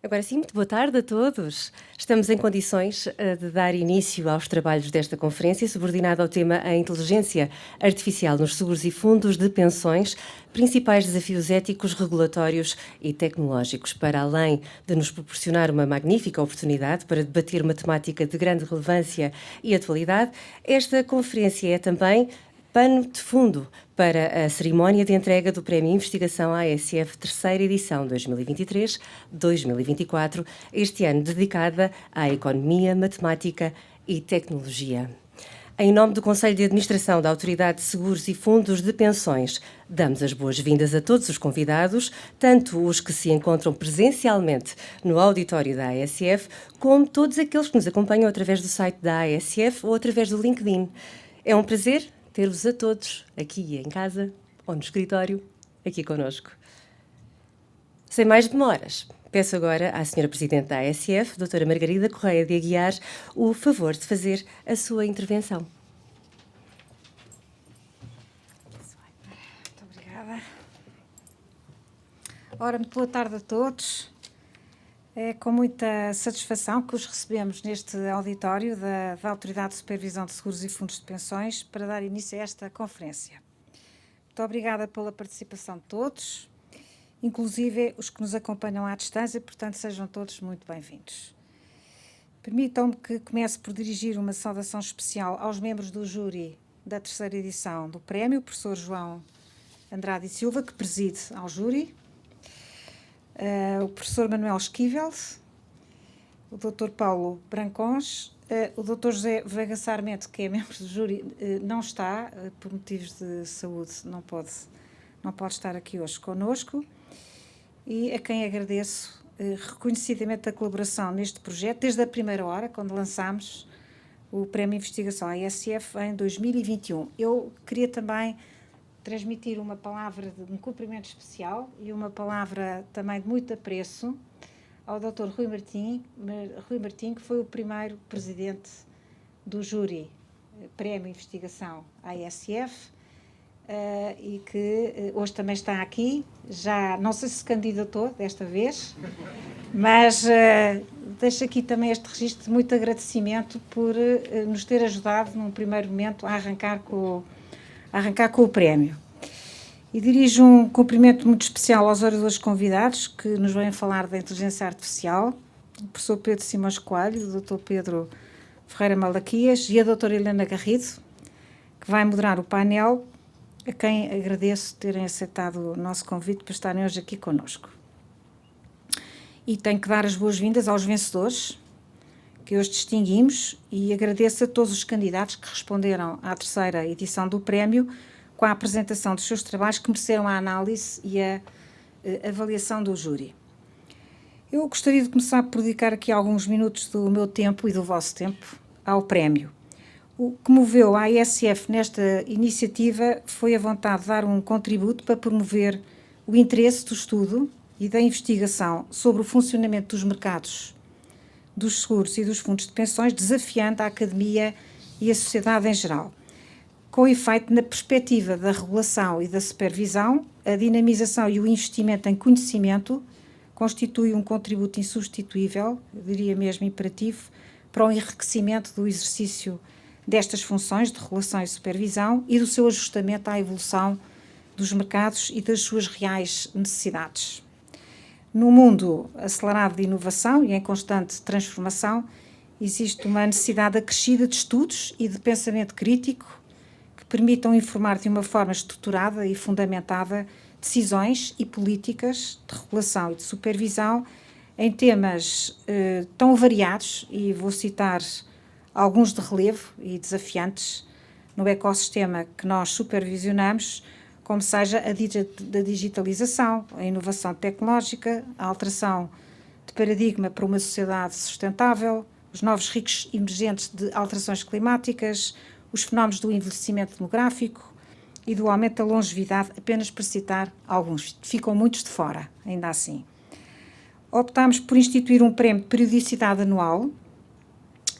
Agora sim, muito boa tarde a todos. Estamos em condições de dar início aos trabalhos desta conferência, subordinada ao tema A Inteligência Artificial nos Seguros e Fundos de Pensões, principais desafios éticos, regulatórios e tecnológicos. Para além de nos proporcionar uma magnífica oportunidade para debater uma temática de grande relevância e atualidade, esta conferência é também pano de fundo para a cerimónia de entrega do Prémio Investigação ASF terceira edição 2023-2024, este ano dedicada à economia, matemática e tecnologia. Em nome do Conselho de Administração da Autoridade de Seguros e Fundos de Pensões, damos as boas-vindas a todos os convidados, tanto os que se encontram presencialmente no auditório da ASF, como todos aqueles que nos acompanham através do site da ASF ou através do LinkedIn. É um prazer ter-vos a todos, aqui em casa ou no escritório, aqui connosco. Sem mais demoras, peço agora à Sra. Presidente da ASF, Dra. Margarida Correia de Aguiar, o favor de fazer a sua intervenção. Muito obrigada. Ora, muito boa tarde a todos. É com muita satisfação que os recebemos neste auditório da Autoridade de Supervisão de Seguros e Fundos de Pensões para dar início a esta conferência. Muito obrigada pela participação de todos, inclusive os que nos acompanham à distância, portanto sejam todos muito bem-vindos. Permitam-me que comece por dirigir uma saudação especial aos membros do júri da terceira edição do prémio, o professor João Andrade e Silva, que preside ao júri, o professor Manuel Esquivel, o Dr. Paulo Brancons, o Dr. José Veiga Sarmento, que é membro do júri, não está, por motivos de saúde, não pode estar aqui hoje connosco, e a quem agradeço reconhecidamente a colaboração neste projeto, desde a primeira hora, quando lançámos o Prémio Investigação ASF em 2021. Eu queria também transmitir uma palavra de um cumprimento especial e uma palavra também de muito apreço ao Dr. Rui Martim, que foi o primeiro presidente do júri Prémio Investigação ASF e que hoje também está aqui. Já não sei se candidatou desta vez, mas deixo aqui também este registro de muito agradecimento por nos ter ajudado num primeiro momento a arrancar com o prémio. E dirijo um cumprimento muito especial aos oradores convidados que nos vêm falar da inteligência artificial, o professor Pedro Simões Coelho, o Dr. Pedro Ferreira Malaquias e a doutora Helena Garrido, que vai moderar o painel, a quem agradeço terem aceitado o nosso convite para estarem hoje aqui connosco. E tenho que dar as boas-vindas aos vencedores, que hoje distinguimos, e agradeço a todos os candidatos que responderam à terceira edição do prémio com a apresentação dos seus trabalhos que mereceram a análise e a avaliação do júri. Eu gostaria de começar por dedicar aqui alguns minutos do meu tempo e do vosso tempo ao prémio. O que moveu a ASF nesta iniciativa foi a vontade de dar um contributo para promover o interesse do estudo e da investigação sobre o funcionamento dos mercados dos seguros e dos fundos de pensões, desafiando a academia e a sociedade em geral. Com efeito, na perspectiva da regulação e da supervisão, a dinamização e o investimento em conhecimento constitui um contributo insubstituível, eu diria mesmo imperativo, para o enriquecimento do exercício destas funções de regulação e supervisão e do seu ajustamento à evolução dos mercados e das suas reais necessidades. No mundo acelerado de inovação e em constante transformação, existe uma necessidade acrescida de estudos e de pensamento crítico que permitam informar de uma forma estruturada e fundamentada decisões e políticas de regulação e de supervisão em temas tão variados, e vou citar alguns de relevo e desafiantes no ecossistema que nós supervisionamos, como seja a digitalização, a inovação tecnológica, a alteração de paradigma para uma sociedade sustentável, os novos riscos emergentes de alterações climáticas, os fenómenos do envelhecimento demográfico e do aumento da longevidade, apenas para citar alguns. Ficam muitos de fora, ainda assim. Optámos por instituir um prémio de periodicidade anual,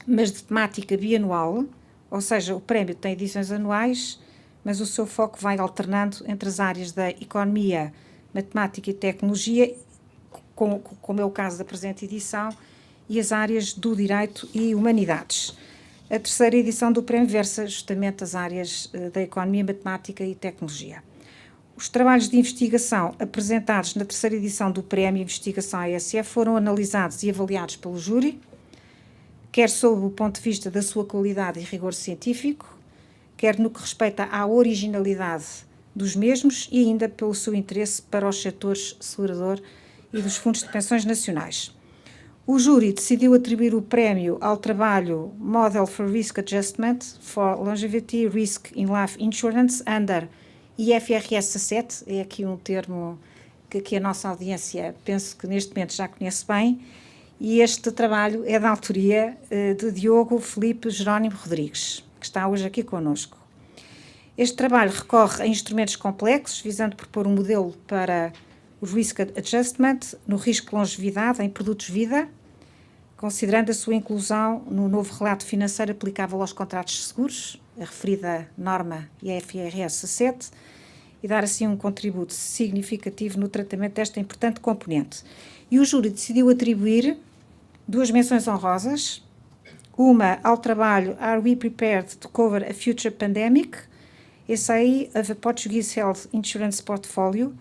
mas de temática bianual, ou seja, o prémio tem edições anuais, mas o seu foco vai alternando entre as áreas da economia, matemática e tecnologia, como é o caso da presente edição, e as áreas do Direito e Humanidades. A terceira edição do prémio versa justamente as áreas da Economia, Matemática e Tecnologia. Os trabalhos de investigação apresentados na terceira edição do Prémio Investigação ASF foram analisados e avaliados pelo júri, quer sob o ponto de vista da sua qualidade e rigor científico, quer no que respeita à originalidade dos mesmos e ainda pelo seu interesse para os setores segurador e dos fundos de pensões nacionais. O júri decidiu atribuir o prémio ao trabalho Model for Risk Adjustment for Longevity Risk in Life Insurance under IFRS 17, é aqui um termo que a nossa audiência penso que neste momento já conhece bem, e este trabalho é da autoria de Diogo Felipe Jerónimo Rodrigues, que está hoje aqui connosco. Este trabalho recorre a instrumentos complexos, visando propor um modelo para o Risk Adjustment no risco de longevidade em produtos vida, considerando a sua inclusão no novo relato financeiro aplicável aos contratos de seguros, a referida norma IFRS 17, e dar assim um contributo significativo no tratamento desta importante componente. E o júri decidiu atribuir 2 menções honrosas, uma ao trabalho Are We Prepared to Cover a Future Pandemic? Essay of a Portuguese Health Insurance Portfolio,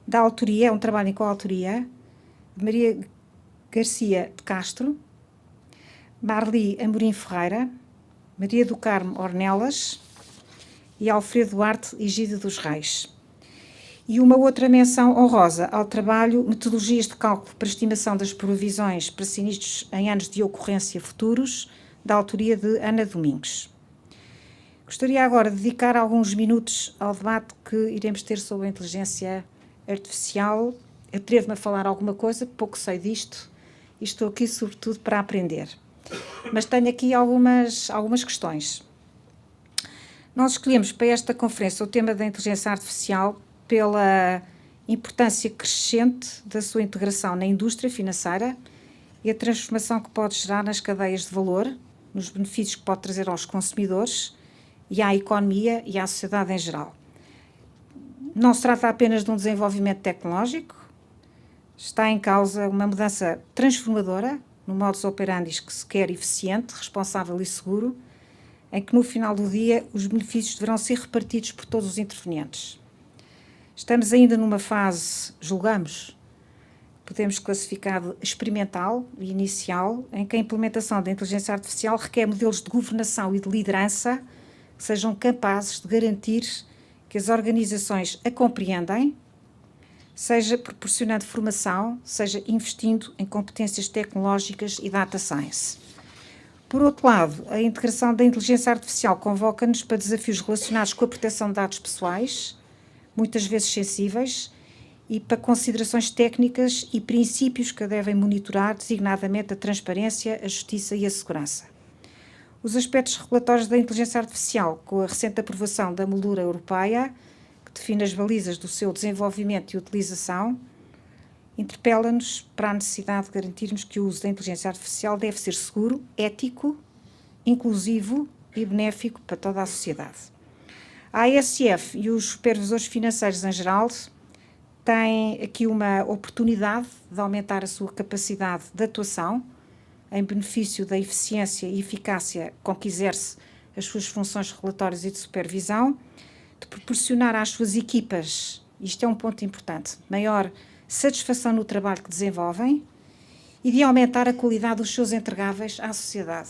da autoria, é um trabalho em coautoria, de Maria Garcia de Castro, Marli Amorim Ferreira, Maria do Carmo Ornelas e Alfredo Duarte Egídio dos Reis. E uma outra menção honrosa ao trabalho Metodologias de Cálculo para Estimação das Provisões para Sinistros em Anos de Ocorrência Futuros, da autoria de Ana Domingues. Gostaria agora de dedicar alguns minutos ao debate que iremos ter sobre a inteligência artificial. Atrevo-me a falar alguma coisa, pouco sei disto, e estou aqui sobretudo para aprender. Mas tenho aqui algumas questões. Nós escolhemos para esta conferência o tema da inteligência artificial pela importância crescente da sua integração na indústria financeira e a transformação que pode gerar nas cadeias de valor, nos benefícios que pode trazer aos consumidores e à economia e à sociedade em geral. Não se trata apenas de um desenvolvimento tecnológico, está em causa uma mudança transformadora no modus operandi que se quer eficiente, responsável e seguro, em que no final do dia os benefícios deverão ser repartidos por todos os intervenientes. Estamos ainda numa fase, julgamos, podemos classificar de experimental e inicial, em que a implementação da inteligência artificial requer modelos de governação e de liderança que sejam capazes de garantir que as organizações a compreendem, seja proporcionando formação, seja investindo em competências tecnológicas e data science. Por outro lado, a integração da inteligência artificial convoca-nos para desafios relacionados com a proteção de dados pessoais, muitas vezes sensíveis, e para considerações técnicas e princípios que a devem monitorar, designadamente a transparência, a justiça e a segurança. Os aspectos regulatórios da inteligência artificial, com a recente aprovação da moldura europeia, que define as balizas do seu desenvolvimento e utilização, interpela-nos para a necessidade de garantirmos que o uso da inteligência artificial deve ser seguro, ético, inclusivo e benéfico para toda a sociedade. A ASF e os supervisores financeiros em geral têm aqui uma oportunidade de aumentar a sua capacidade de atuação em benefício da eficiência e eficácia com que exerce as suas funções regulatórias e de supervisão, de proporcionar às suas equipas, isto é um ponto importante, maior satisfação no trabalho que desenvolvem e de aumentar a qualidade dos seus entregáveis à sociedade.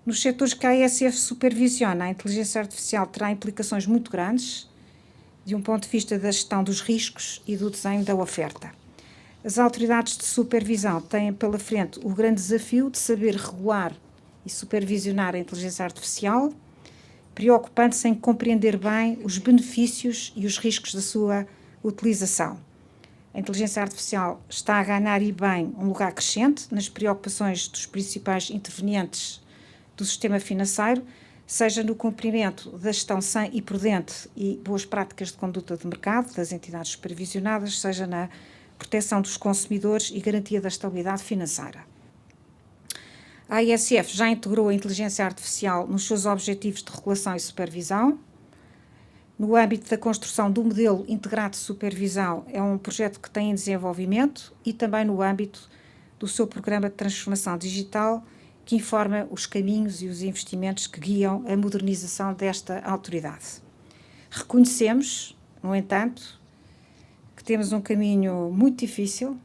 Nos setores que a ASF supervisiona, a inteligência artificial terá implicações muito grandes, de um ponto de vista da gestão dos riscos e do desenho da oferta. As autoridades de supervisão têm pela frente o grande desafio de saber regular e supervisionar a inteligência artificial, preocupando-se em compreender bem os benefícios e os riscos da sua utilização. A inteligência artificial está a ganhar e bem um lugar crescente nas preocupações dos principais intervenientes do sistema financeiro, seja no cumprimento da gestão sã e prudente e boas práticas de conduta de mercado das entidades supervisionadas, seja na proteção dos consumidores e garantia da estabilidade financeira. A ASF já integrou a inteligência artificial nos seus objetivos de regulação e supervisão, no âmbito da construção do modelo integrado de supervisão, é um projeto que tem em desenvolvimento, e também no âmbito do seu programa de transformação digital, que informa os caminhos e os investimentos que guiam a modernização desta autoridade. Reconhecemos, no entanto, que temos um caminho muito difícil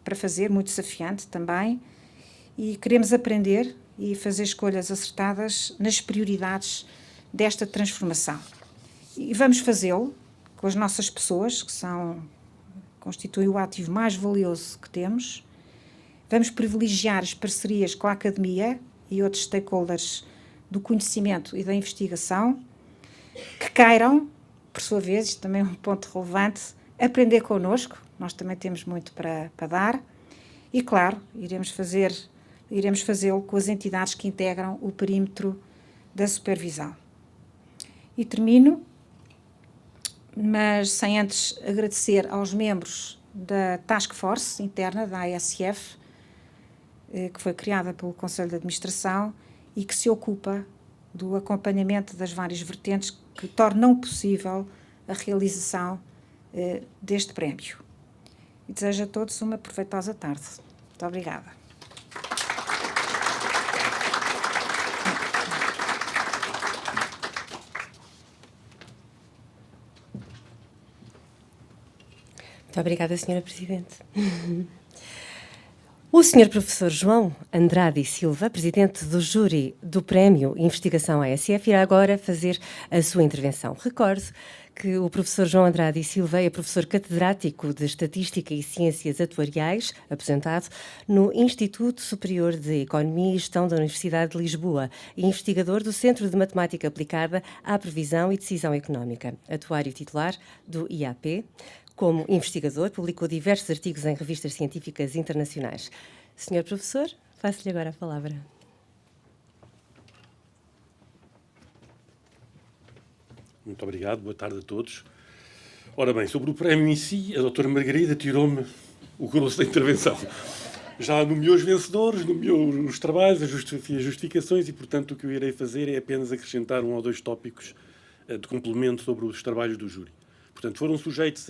para fazer, muito desafiante também, e queremos aprender e fazer escolhas acertadas nas prioridades desta transformação. E vamos fazê-lo com as nossas pessoas, que constituem o ativo mais valioso que temos. Vamos privilegiar as parcerias com a academia e outros stakeholders do conhecimento e da investigação, que queiram, por sua vez, isto também é um ponto relevante, aprender connosco. Nós também temos muito para dar, e, claro, iremos fazê-lo com as entidades que integram o perímetro da supervisão. E termino, mas sem antes agradecer aos membros da Task Force interna da ASF, que foi criada pelo Conselho de Administração e que se ocupa do acompanhamento das várias vertentes que tornam possível a realização deste prémio. E desejo a todos uma proveitosa tarde. Muito obrigada. Muito obrigada, Sra. Presidente. O Sr. Professor João Andrade e Silva, Presidente do Júri do Prémio Investigação ASF, irá agora fazer a sua intervenção. Recordo que o Professor João Andrade e Silva é professor catedrático de Estatística e Ciências Atuariais, aposentado no Instituto Superior de Economia e Gestão da Universidade de Lisboa e investigador do Centro de Matemática Aplicada à Previsão e Decisão Económica, atuário titular do IAP. Como investigador, publicou diversos artigos em revistas científicas internacionais. Senhor Professor, faço-lhe agora a palavra. Muito obrigado, boa tarde a todos. Ora bem, sobre o prémio em si, a doutora Margarida tirou-me o grosso da intervenção. Já nomeou os vencedores, nomeou os trabalhos, as justificações, e, portanto, o que eu irei fazer é apenas acrescentar 1 ou 2 tópicos de complemento sobre os trabalhos do júri. Portanto, foram sujeitos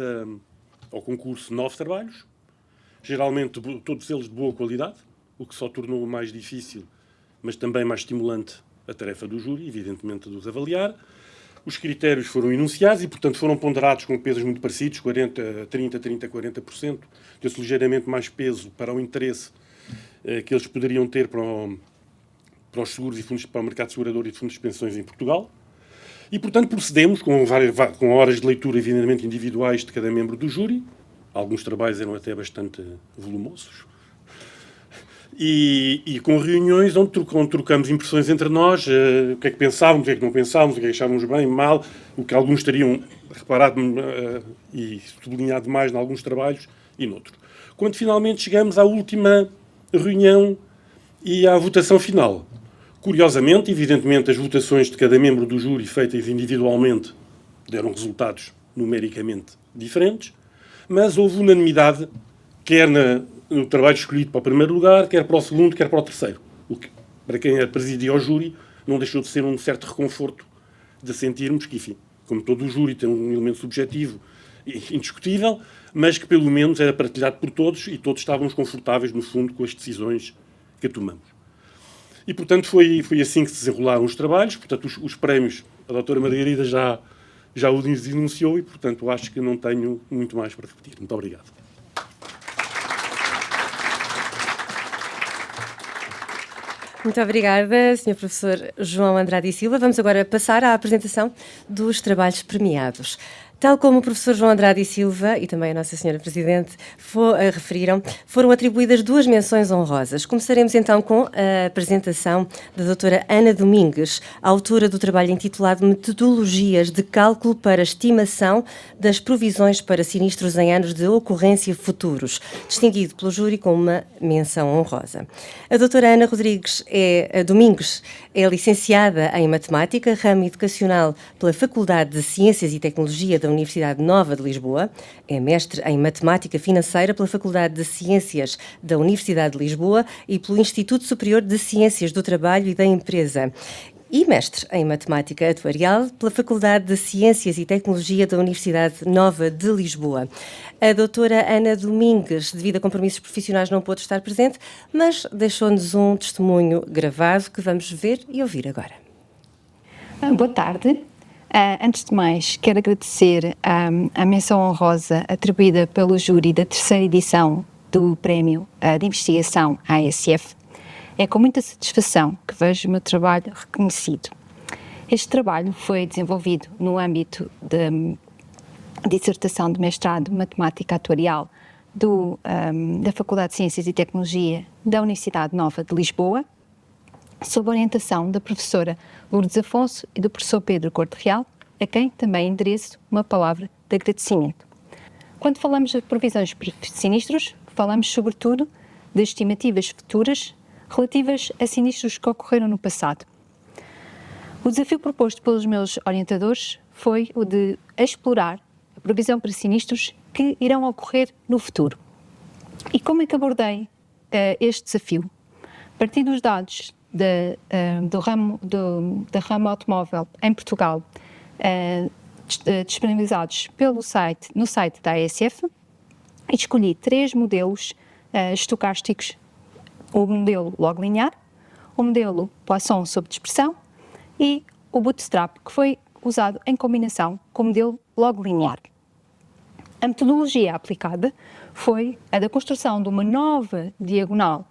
ao concurso 9 trabalhos, geralmente todos eles de boa qualidade, o que só tornou mais difícil, mas também mais estimulante, a tarefa do júri, evidentemente, de os avaliar. Os critérios foram enunciados e, portanto, foram ponderados com pesos muito parecidos, 30, 40%, desse ligeiramente mais peso para o interesse que eles poderiam ter para os seguros e fundos, para o mercado segurador e de fundos de pensões em Portugal. E, portanto, procedemos com horas de leitura, evidentemente, individuais de cada membro do júri. Alguns trabalhos eram até bastante volumosos. E com reuniões onde trocamos impressões entre nós, o que é que pensávamos, o que é que não pensávamos, o que é que achávamos bem, mal, o que alguns teriam reparado e sublinhado mais em alguns trabalhos e noutros. Quando finalmente chegamos à última reunião e à votação final, curiosamente, evidentemente, as votações de cada membro do júri feitas individualmente deram resultados numericamente diferentes, mas houve unanimidade, quer no trabalho escolhido para o primeiro lugar, quer para o segundo, quer para o terceiro. O que, para quem presidia o júri, não deixou de ser um certo reconforto de sentirmos que, enfim, como todo o júri tem um elemento subjetivo indiscutível, mas que pelo menos era partilhado por todos e todos estávamos confortáveis, no fundo, com as decisões que tomamos. E, portanto, foi assim que se desenrolaram os trabalhos. Portanto, os prémios, a doutora Margarida já os enunciou e, portanto, acho que não tenho muito mais para repetir. Muito obrigado. Muito obrigada, Sr. Professor João Andrade e Silva. Vamos agora passar à apresentação dos trabalhos premiados. Tal como o professor João Andrade e Silva e também a Nossa Senhora Presidente referiram, foram atribuídas 2 menções honrosas. Começaremos então com a apresentação da doutora Ana Domingues, autora do trabalho intitulado Metodologias de Cálculo para Estimação das Provisões para Sinistros em Anos de Ocorrência Futuros, distinguido pelo júri com uma menção honrosa. A doutora Ana Domingues é licenciada em Matemática, ramo educacional pela Faculdade de Ciências e Tecnologia da Universidade Nova de Lisboa, é mestre em Matemática Financeira pela Faculdade de Ciências da Universidade de Lisboa e pelo Instituto Superior de Ciências do Trabalho e da Empresa. e mestre em Matemática Atuarial pela Faculdade de Ciências e Tecnologia da Universidade Nova de Lisboa. A doutora Ana Domingues, devido a compromissos profissionais, não pôde estar presente, mas deixou-nos um testemunho gravado que vamos ver e ouvir agora. Boa tarde. Antes de mais, quero agradecer a menção honrosa atribuída pelo júri da terceira edição do Prémio de Investigação ASF. É com muita satisfação que vejo o meu trabalho reconhecido. Este trabalho foi desenvolvido no âmbito da dissertação de mestrado de Matemática Atuarial da Faculdade de Ciências e Tecnologia da Universidade Nova de Lisboa, sob a orientação da professora Lourdes Afonso e do professor Pedro Corte Real, a quem também endereço uma palavra de agradecimento. Quando falamos de previsões de sinistros, falamos sobretudo de estimativas futuras relativas a sinistros que ocorreram no passado. O desafio proposto pelos meus orientadores foi o de explorar a previsão para sinistros que irão ocorrer no futuro. E como é que abordei este desafio? A partir dos dados da ramo automóvel em Portugal, disponibilizados no site da ASF, escolhi 3 modelos estocásticos: o modelo log linear, o modelo Poisson sob dispersão e o bootstrap, que foi usado em combinação com o modelo log linear. A metodologia aplicada foi a da construção de uma nova diagonal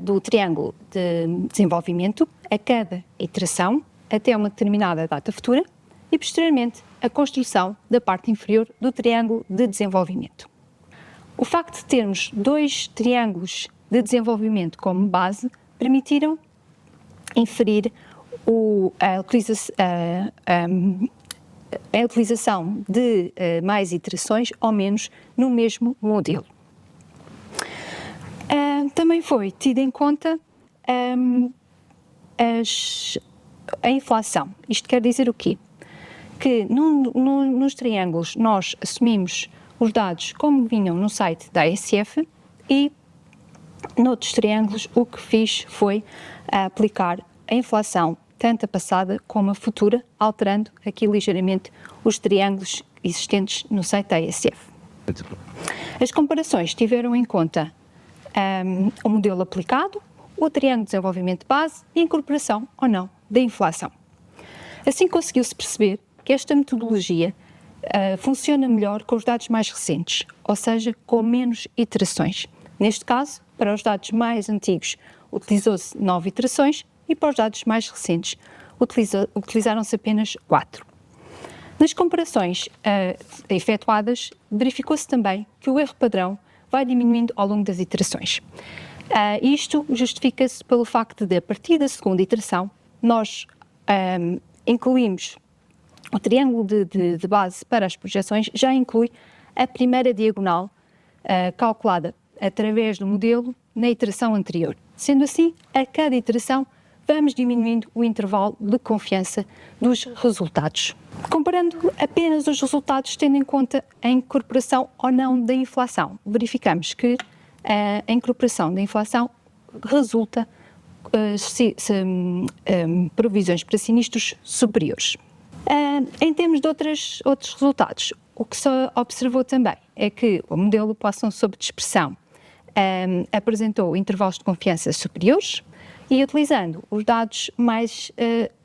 do triângulo de desenvolvimento a cada iteração até uma determinada data futura e, posteriormente, a construção da parte inferior do triângulo de desenvolvimento. O facto de termos 2 triângulos de desenvolvimento como base permitiram inferir a utilização de mais iterações ou menos no mesmo modelo. Também foi tida em conta a inflação. Isto quer dizer o quê? Que nos triângulos nós assumimos os dados como vinham no site da ASF e noutros triângulos o que fiz foi aplicar a inflação tanto a passada como a futura, alterando aqui ligeiramente os triângulos existentes no site da ASF. As comparações tiveram em conta o modelo aplicado, o triângulo de desenvolvimento base e a incorporação ou não da inflação. Assim conseguiu-se perceber que esta metodologia funciona melhor com os dados mais recentes, ou seja, com menos iterações. Neste caso, para os dados mais antigos, utilizou-se 9 iterações e para os dados mais recentes, utilizaram-se apenas 4. Nas comparações efetuadas, verificou-se também que o erro padrão vai diminuindo ao longo das iterações. Isto justifica-se pelo facto de, a partir da segunda iteração, nós incluímos o triângulo de base para as projeções, já inclui a primeira diagonal calculada através do modelo na iteração anterior. Sendo assim, a cada iteração vamos diminuindo o intervalo de confiança dos resultados. Comparando apenas os resultados, tendo em conta a incorporação ou não da inflação, verificamos que a incorporação da inflação resulta provisões para sinistros superiores. Em termos de outros resultados, o que se observou também é que o modelo Poisson sob dispersão apresentou intervalos de confiança superiores e, utilizando os dados mais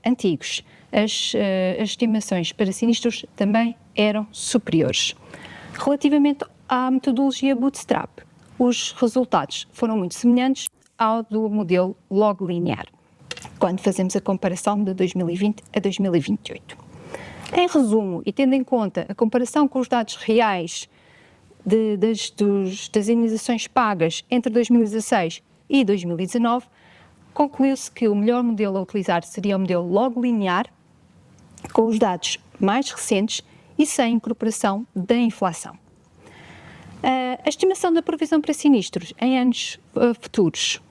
antigos, as estimações para sinistros também eram superiores. Relativamente à metodologia Bootstrap, os resultados foram muito semelhantes ao do modelo log linear, quando fazemos a comparação de 2020 a 2028. Em resumo, e tendo em conta a comparação com os dados reais das indenizações pagas entre 2016 e 2019, concluiu-se que o melhor modelo a utilizar seria o modelo log linear, com os dados mais recentes e sem incorporação da inflação. A estimação da provisão para sinistros em anos futuros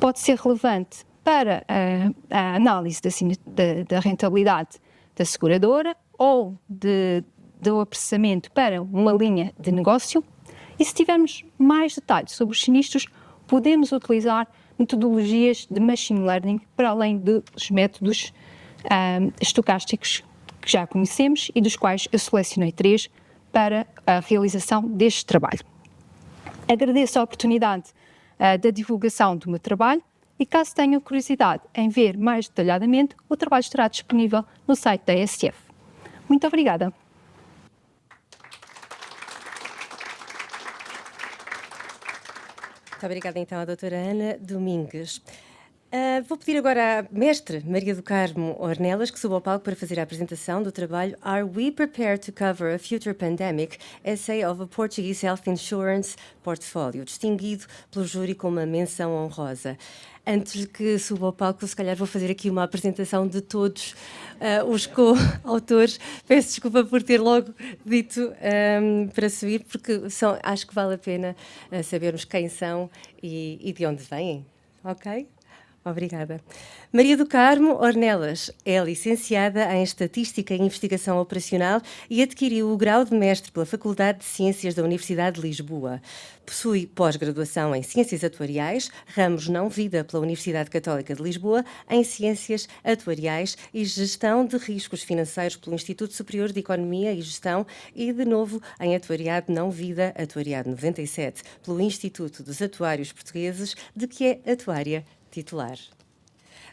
pode ser relevante para a análise da rentabilidade da seguradora ou do apressamento para uma linha de negócio, e se tivermos mais detalhes sobre os sinistros, podemos utilizar metodologias de machine learning, para além dos métodos estocásticos que já conhecemos e dos quais eu selecionei 3 para a realização deste trabalho. Agradeço a oportunidade da divulgação do meu trabalho e, caso tenham curiosidade em ver mais detalhadamente, o trabalho estará disponível no site da ASF. Muito obrigada. Muito obrigada, então, à doutora Ana Domingues. Vou pedir agora à mestre Maria do Carmo Ornelas que suba ao palco para fazer a apresentação do trabalho Are We Prepared to Cover a Future Pandemic? Essay of a Portuguese Health Insurance Portfolio, distinguido pelo júri com uma menção honrosa. Antes de que suba ao palco, se calhar vou fazer aqui uma apresentação de todos os co-autores. Peço desculpa por ter logo dito para subir, porque acho que vale a pena sabermos quem são e de onde vêm. Ok? Obrigada. Maria do Carmo Ornelas é licenciada em Estatística e Investigação Operacional e adquiriu o grau de mestre pela Faculdade de Ciências da Universidade de Lisboa. Possui pós-graduação em Ciências Atuariais, ramos não-vida pela Universidade Católica de Lisboa, em Ciências Atuariais e Gestão de Riscos Financeiros pelo Instituto Superior de Economia e Gestão e, de novo, em Atuariado não-vida, Atuariado 97, pelo Instituto dos Atuários Portugueses, de que é atuária titular.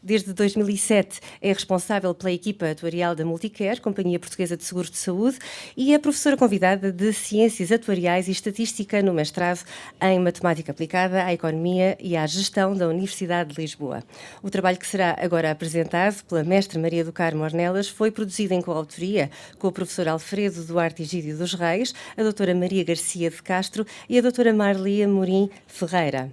Desde 2007 é responsável pela equipa atuarial da Multicare, Companhia Portuguesa de Seguros de Saúde, e é professora convidada de Ciências Atuariais e Estatística no mestrado em Matemática Aplicada à Economia e à Gestão da Universidade de Lisboa. O trabalho que será agora apresentado pela mestre Maria do Carmo Ornelas foi produzido em coautoria com o professor Alfredo Duarte Egídio dos Reis, a doutora Maria Garcia de Castro e a doutora Marli Amorim Ferreira.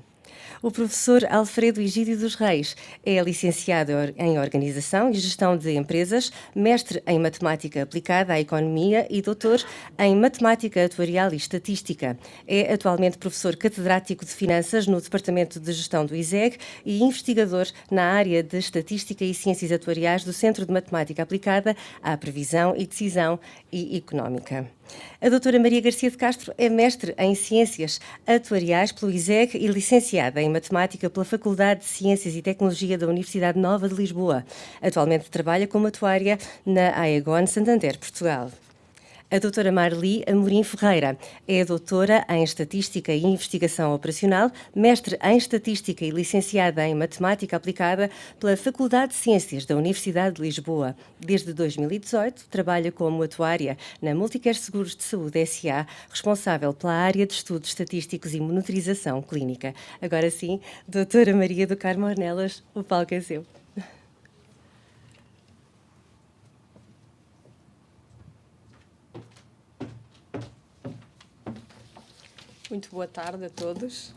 O professor Alfredo Egídio dos Reis é licenciado em Organização e Gestão de Empresas, mestre em Matemática Aplicada à Economia e doutor em Matemática Atuarial e Estatística. É atualmente professor catedrático de Finanças no Departamento de Gestão do ISEG e investigador na área de Estatística e Ciências Atuariais do Centro de Matemática Aplicada à Previsão e Decisão e Económica. A doutora Maria Garcia de Castro é mestre em Ciências Atuariais pelo ISEG e licenciada em Matemática pela Faculdade de Ciências e Tecnologia da Universidade Nova de Lisboa. Atualmente trabalha como atuária na Aegon Santander, Portugal. A doutora Marli Amorim Ferreira é doutora em Estatística e Investigação Operacional, mestre em Estatística e licenciada em Matemática Aplicada pela Faculdade de Ciências da Universidade de Lisboa. Desde 2018, trabalha como atuária na Multicare Seguros de Saúde S.A., responsável pela área de Estudos Estatísticos e Monitorização Clínica. Agora sim, doutora Maria do Carmo Ornelas, o palco é seu. Muito boa tarde a todos.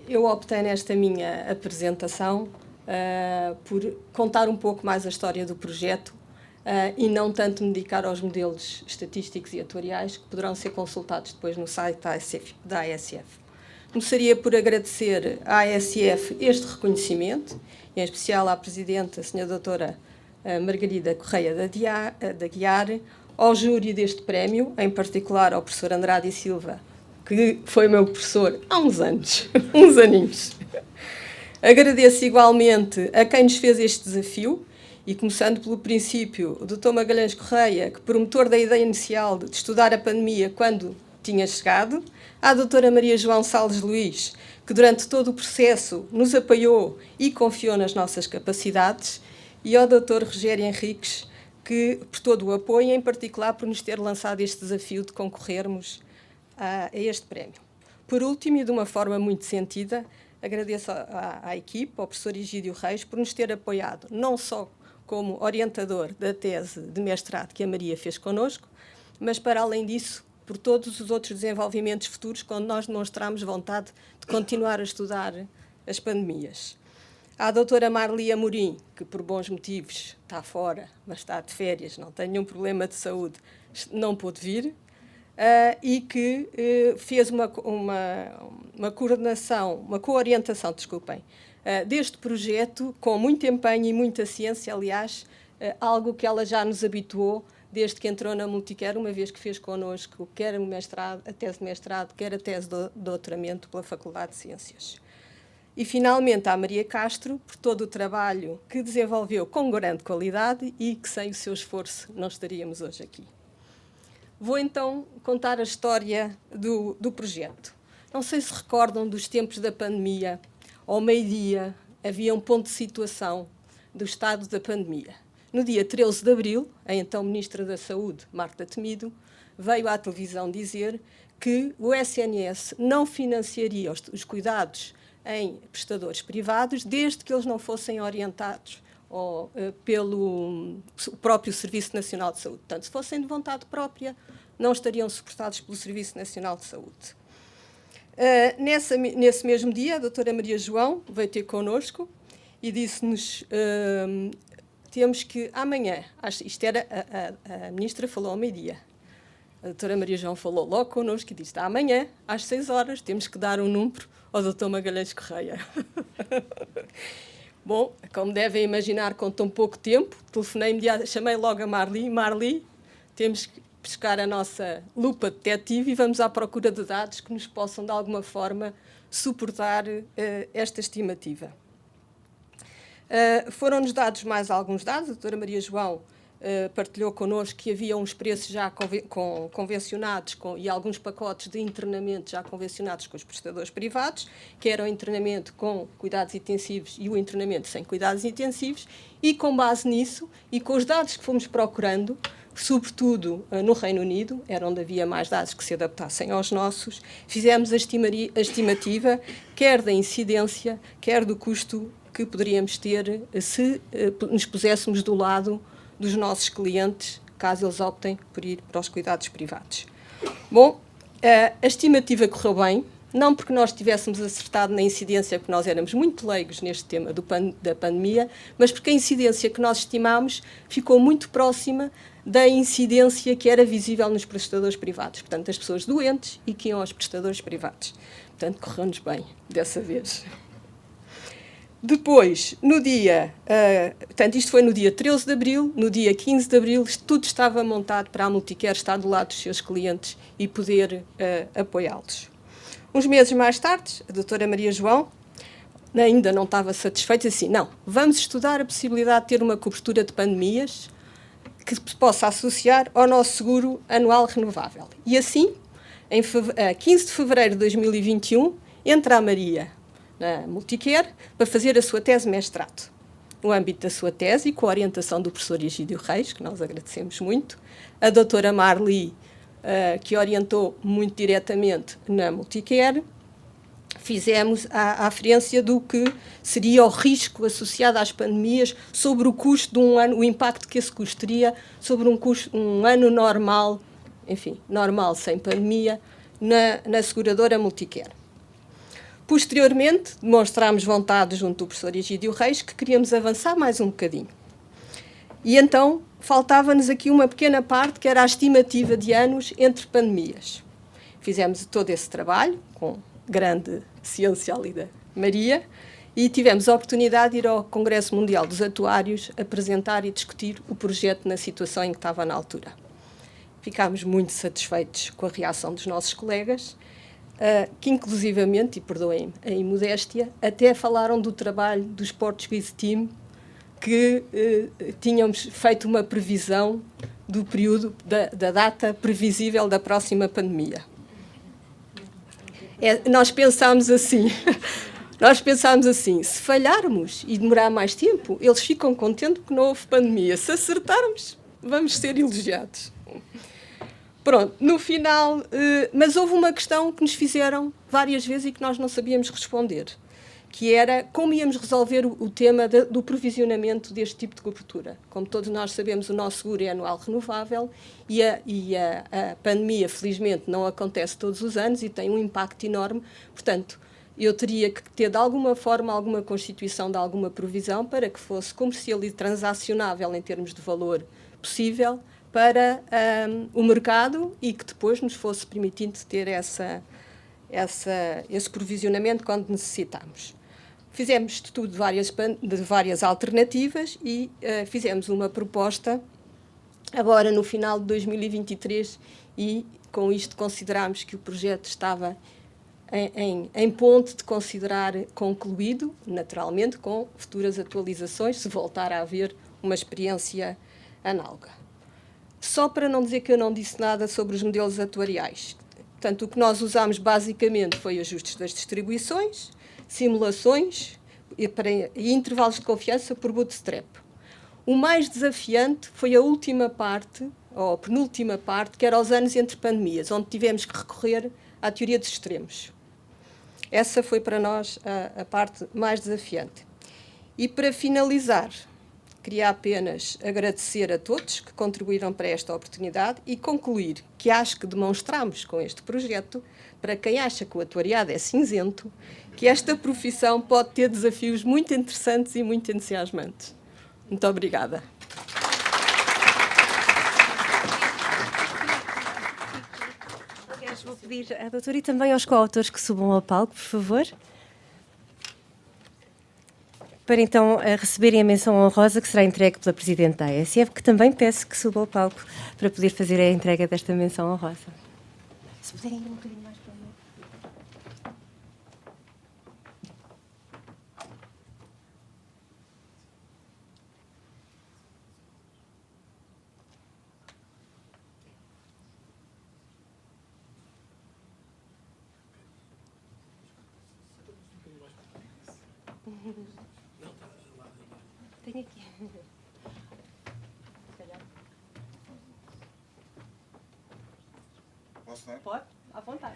Eu optei nesta minha apresentação por contar um pouco mais a história do projeto e não tanto me dedicar aos modelos estatísticos e atuariais que poderão ser consultados depois no site da ASF. Começaria por agradecer à ASF este reconhecimento, em especial à Presidente, a Sra. Doutora Margarida Correia da Guiar, ao júri deste prémio, em particular ao professor Andrade e Silva, que foi meu professor há uns anos, uns aninhos. Agradeço igualmente a quem nos fez este desafio, e começando pelo princípio, o Dr. Magalhães Correia, que promotor da ideia inicial de estudar a pandemia quando tinha chegado, à doutora Maria João Salles Luís, que durante todo o processo nos apoiou e confiou nas nossas capacidades, e ao Dr. Rogério Henriques, que por todo o apoio, em particular por nos ter lançado este desafio de concorrermos a este prémio. Por último, e de uma forma muito sentida, agradeço à equipe, ao professor Egídio Reis, por nos ter apoiado, não só como orientador da tese de mestrado que a Maria fez connosco, mas, para além disso, por todos os outros desenvolvimentos futuros, quando nós demonstramos vontade de continuar a estudar as pandemias. À doutora Marli Amorim, que por bons motivos está fora, mas está de férias, não tem nenhum problema de saúde, não pôde vir, e que fez uma coordenação, uma coorientação, desculpem, deste projeto com muito empenho e muita ciência, aliás, algo que ela já nos habituou desde que entrou na Multicare, uma vez que fez connosco quer o mestrado, a tese de mestrado, quer a tese de doutoramento pela Faculdade de Ciências. E, finalmente, à Maria Castro, por todo o trabalho que desenvolveu com grande qualidade e que, sem o seu esforço, não estaríamos hoje aqui. Vou, então, contar a história do projeto. Não sei se recordam dos tempos da pandemia. Ao meio-dia, havia um ponto de situação do estado da pandemia. No dia 13 de abril, a então Ministra da Saúde, Marta Temido, veio à televisão dizer que o SNS não financiaria os cuidados em prestadores privados, desde que eles não fossem orientados pelo próprio Serviço Nacional de Saúde. Portanto, se fossem de vontade própria, não estariam suportados pelo Serviço Nacional de Saúde. Nesse mesmo dia, a doutora Maria João veio ter connosco e disse-nos temos que amanhã, isto era, a ministra falou ao meio-dia, a doutora Maria João falou logo connosco e disse amanhã, às 6 horas, temos que dar um número ao doutor Magalhães Correia. Bom, como devem imaginar, com tão pouco tempo, telefonei chamei logo a Marli, temos que pescar a nossa lupa detetive e vamos à procura de dados que nos possam, de alguma forma, suportar esta estimativa. Foram-nos dados mais alguns dados. A doutora Maria João partilhou connosco que havia uns preços já convencionados e alguns pacotes de internamento já convencionados com os prestadores privados, que eram o internamento com cuidados intensivos e o internamento sem cuidados intensivos, e com base nisso e com os dados que fomos procurando, sobretudo no Reino Unido, era onde havia mais dados que se adaptassem aos nossos, fizemos a estimativa quer da incidência, quer do custo que poderíamos ter se nos puséssemos do lado dos nossos clientes, caso eles optem por ir para os cuidados privados. Bom, a estimativa correu bem, não porque nós tivéssemos acertado na incidência, porque nós éramos muito leigos neste tema da pandemia, mas porque a incidência que nós estimámos ficou muito próxima da incidência que era visível nos prestadores privados, portanto, das pessoas doentes e que iam aos prestadores privados. Portanto, correu-nos bem dessa vez. Depois, no dia, portanto, isto foi no dia 13 de abril, no dia 15 de abril, tudo estava montado para a Multicare estar do lado dos seus clientes e poder apoiá-los. Uns meses mais tarde, a doutora Maria João ainda não estava satisfeita, assim, não, vamos estudar a possibilidade de ter uma cobertura de pandemias que se possa associar ao nosso seguro anual renovável. E assim, a 15 de fevereiro de 2021, entra a Maria na Multicare para fazer a sua tese de mestrado. No âmbito da sua tese e com a orientação do professor Egídio Reis, que nós agradecemos muito, a doutora Marli, que orientou muito diretamente na Multicare, fizemos a aferência do que seria o risco associado às pandemias sobre o custo de um ano, o impacto que esse custo teria sobre um ano normal, enfim, normal sem pandemia, na seguradora Multicare. Posteriormente, demonstrámos vontade junto do professor Egídio Reis que queríamos avançar mais um bocadinho. E então faltava-nos aqui uma pequena parte que era a estimativa de anos entre pandemias. Fizemos todo esse trabalho com grande ciência ali da Maria e tivemos a oportunidade de ir ao Congresso Mundial dos Atuários apresentar e discutir o projeto na situação em que estava na altura. Ficámos muito satisfeitos com a reação dos nossos colegas, que inclusivamente, e perdoem a imodéstia, até falaram do trabalho dos Portuguese Team, que tínhamos feito uma previsão do período, da data previsível da próxima pandemia. Nós pensámos assim, se falharmos e demorar mais tempo, eles ficam contentes porque não houve pandemia. Se acertarmos, vamos ser elogiados. Pronto, no final, mas houve uma questão que nos fizeram várias vezes e que nós não sabíamos responder, que era como íamos resolver o tema do provisionamento deste tipo de cobertura. Como todos nós sabemos, o nosso seguro é anual renovável e a pandemia, felizmente, não acontece todos os anos e tem um impacto enorme. Portanto, eu teria que ter, de alguma forma, alguma constituição de alguma provisão para que fosse comercial e transacionável em termos de valor possível para o mercado e que depois nos fosse permitindo ter esse provisionamento quando necessitamos. Fizemos estudo de várias alternativas e fizemos uma proposta agora no final de 2023 e com isto considerámos que o projeto estava em ponto de considerar concluído, naturalmente, com futuras atualizações, se voltar a haver uma experiência análoga. Só para não dizer que eu não disse nada sobre os modelos atuariais. Portanto, o que nós usámos basicamente foi ajustes das distribuições, simulações e intervalos de confiança por bootstrap. O mais desafiante foi a última parte, ou a penúltima parte, que era os anos entre pandemias, onde tivemos que recorrer à teoria dos extremos. Essa foi para nós a parte mais desafiante. E para finalizar, queria apenas agradecer a todos que contribuíram para esta oportunidade e concluir que acho que demonstramos com este projeto, para quem acha que o atuariado é cinzento, que esta profissão pode ter desafios muito interessantes e muito entusiasmantes. Muito obrigada. Aliás, vou pedir à doutora e também aos coautores que subam ao palco, por favor. Para então receberem a menção honrosa que será entregue pela Presidente da ASF, que também peço que suba ao palco para poder fazer a entrega desta menção honrosa. Se puderem ir um bocadinho mais para o meio. Tenho aqui. Posso dar? Pode? À vontade.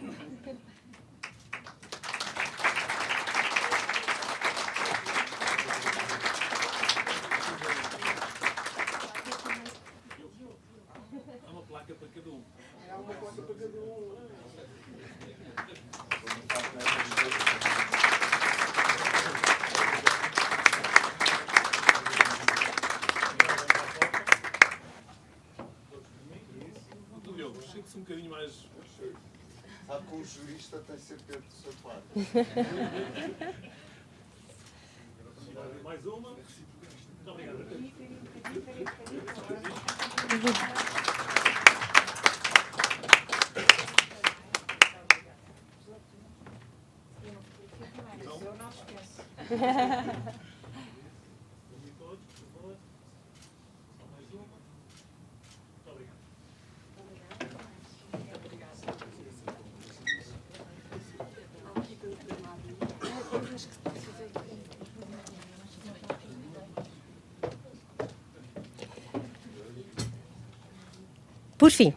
Há uma placa para cada um. Chega-se um bocadinho mais. Sabe que um jurista tem sempre do seu par. Mais uma. Muito obrigado. Por fim,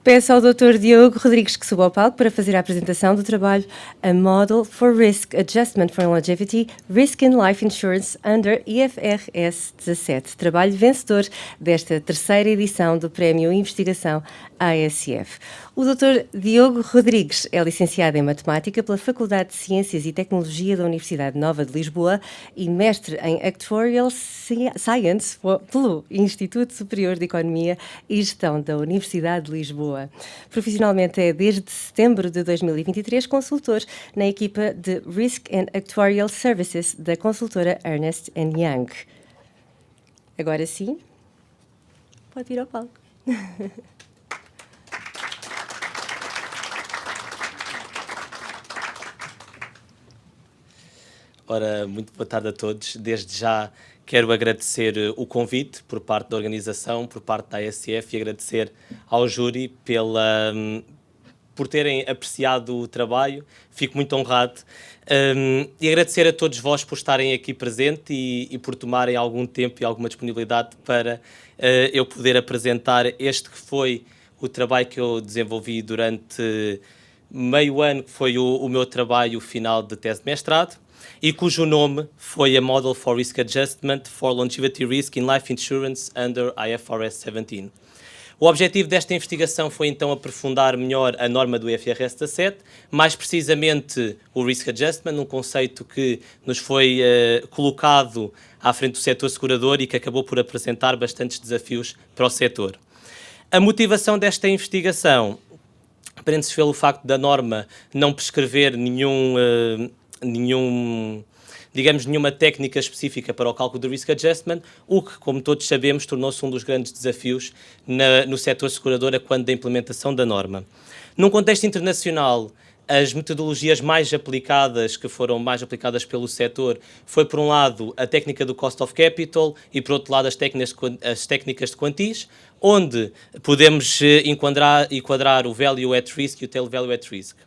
peço ao Dr. Diogo Rodrigues que suba ao palco para fazer a apresentação do trabalho A Model for Risk Adjustment for Longevity, Risk in Life Insurance under IFRS 17, trabalho vencedor desta terceira edição do Prémio Investigação ASF. O Dr. Diogo Rodrigues é licenciado em Matemática pela Faculdade de Ciências e Tecnologia da Universidade Nova de Lisboa e mestre em Actuarial Science pelo Instituto Superior de Economia e Gestão da Universidade de Lisboa. Profissionalmente é, desde setembro de 2023, consultor na equipa de Risk and Actuarial Services da consultora Ernst & Young. Agora sim, pode ir ao palco. Ora, muito boa tarde a todos. Desde já quero agradecer o convite por parte da organização, por parte da ASF, e agradecer ao júri por terem apreciado o trabalho. Fico muito honrado. E agradecer a todos vós por estarem aqui presente e por tomarem algum tempo e alguma disponibilidade para eu poder apresentar este que foi o trabalho que eu desenvolvi durante meio ano, que foi o meu trabalho final de tese de mestrado, e cujo nome foi a Model for Risk Adjustment for Longevity Risk in Life Insurance under IFRS 17. O objetivo desta investigação foi então aprofundar melhor a norma do IFRS 17, mais precisamente o Risk Adjustment, um conceito que nos foi colocado à frente do setor segurador e que acabou por apresentar bastantes desafios para o setor. A motivação desta investigação prende-se pelo facto da norma não prescrever nenhuma técnica específica para o cálculo do Risk Adjustment, o que, como todos sabemos, tornou-se um dos grandes desafios no setor segurador a quando da implementação da norma. Num contexto internacional, As metodologias mais aplicadas, que foram mais aplicadas pelo setor, foi, por um lado, a técnica do Cost of Capital e, por outro lado, as técnicas de quantis, onde podemos enquadrar o Value at Risk e o Tail Value at Risk.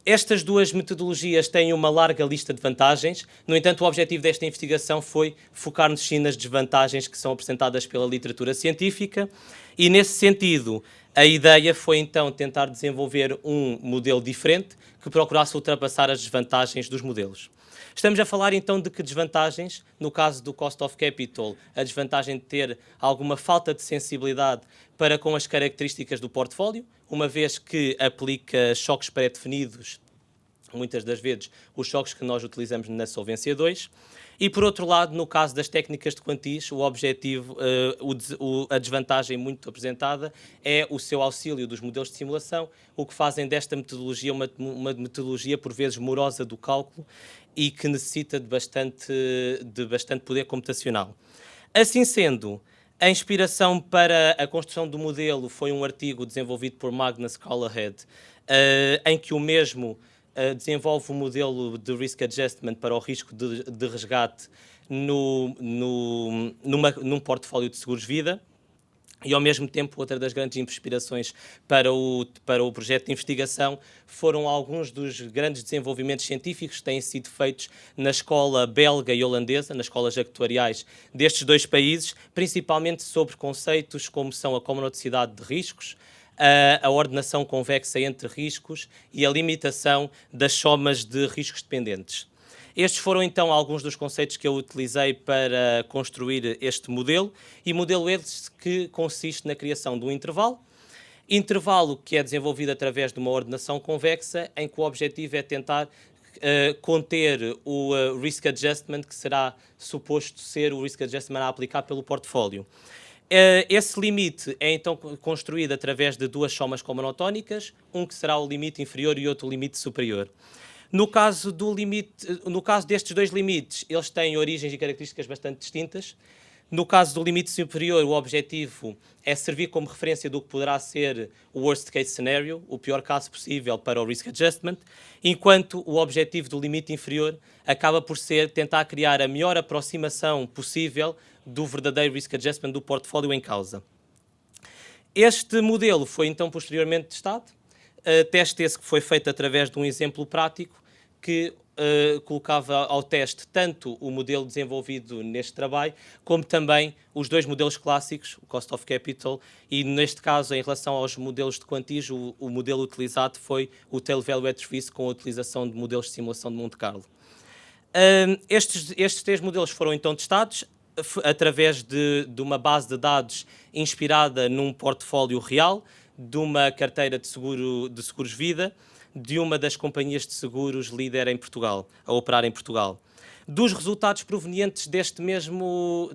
Estas duas metodologias têm uma larga lista de vantagens, no entanto, o objetivo desta investigação foi focar-nos sim nas desvantagens que são apresentadas pela literatura científica e, nesse sentido, a ideia foi então tentar desenvolver um modelo diferente que procurasse ultrapassar as desvantagens dos modelos. Estamos a falar então de que desvantagens? No caso do Cost of Capital, a desvantagem de ter alguma falta de sensibilidade para com as características do portfólio, uma vez que aplica choques pré-definidos, muitas das vezes os choques que nós utilizamos na Solvência 2. E, por outro lado, no caso das técnicas de quantis, o objetivo, a desvantagem muito apresentada é o seu auxílio dos modelos de simulação, o que fazem desta metodologia uma metodologia, por vezes, morosa do cálculo e que necessita de bastante poder computacional. Assim sendo, a inspiração para a construção do modelo foi um artigo desenvolvido por Magnus Callahead, em que o mesmo desenvolve um modelo de risk adjustment para o risco de resgate num portfólio de seguros-vida e, ao mesmo tempo, outra das grandes inspirações para o projeto de investigação foram alguns dos grandes desenvolvimentos científicos que têm sido feitos na escola belga e holandesa, nas escolas actuariais destes dois países, principalmente sobre conceitos como são a comodaticidade de riscos, a ordenação convexa entre riscos e a limitação das somas de riscos dependentes. Estes foram então alguns dos conceitos que eu utilizei para construir este modelo, e modelo esse que consiste na criação de um intervalo que é desenvolvido através de uma ordenação convexa, em que o objetivo é tentar conter o risk adjustment, que será suposto ser o risk adjustment a aplicar pelo portfólio. Esse limite é então construído através de duas somas comonotónicas, um que será o limite inferior e outro o limite superior. No caso destes dois limites, eles têm origens e características bastante distintas. No caso do limite superior, o objetivo é servir como referência do que poderá ser o worst case scenario, o pior caso possível para o risk adjustment, enquanto o objetivo do limite inferior acaba por ser tentar criar a melhor aproximação possível do verdadeiro risk adjustment do portfólio em causa. Este modelo foi então posteriormente testado, teste esse que foi feito através de um exemplo prático que colocava ao teste tanto o modelo desenvolvido neste trabalho, como também os dois modelos clássicos, o Cost of Capital, e neste caso, em relação aos modelos de quantis, o modelo utilizado foi o Tail Value at Risk, com a utilização de modelos de simulação de Monte Carlo. Estes três modelos foram então testados através de uma base de dados inspirada num portfólio real, de uma carteira de seguros-vida, de uma das companhias de seguros líder em Portugal, a operar em Portugal. Dos resultados provenientes deste mesmo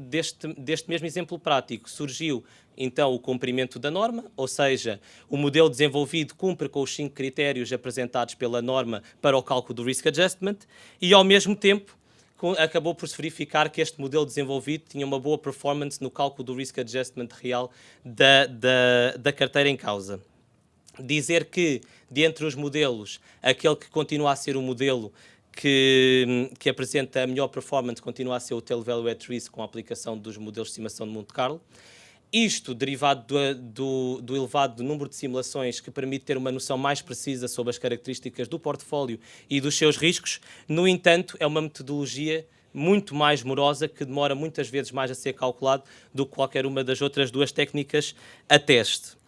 exemplo prático, surgiu então o cumprimento da norma, ou seja, o modelo desenvolvido cumpre com os 5 critérios apresentados pela norma para o cálculo do risk adjustment e, ao mesmo tempo, acabou por se verificar que este modelo desenvolvido tinha uma boa performance no cálculo do risk adjustment real da carteira em causa. Dizer que, de entre os modelos, aquele que continua a ser o modelo que apresenta a melhor performance continua a ser o Tail Value at Risk, com a aplicação dos modelos de estimação de Monte Carlo. Isto derivado do elevado número de simulações que permite ter uma noção mais precisa sobre as características do portfólio e dos seus riscos. No entanto, é uma metodologia muito mais morosa, que demora muitas vezes mais a ser calculado do que qualquer uma das outras duas técnicas a teste.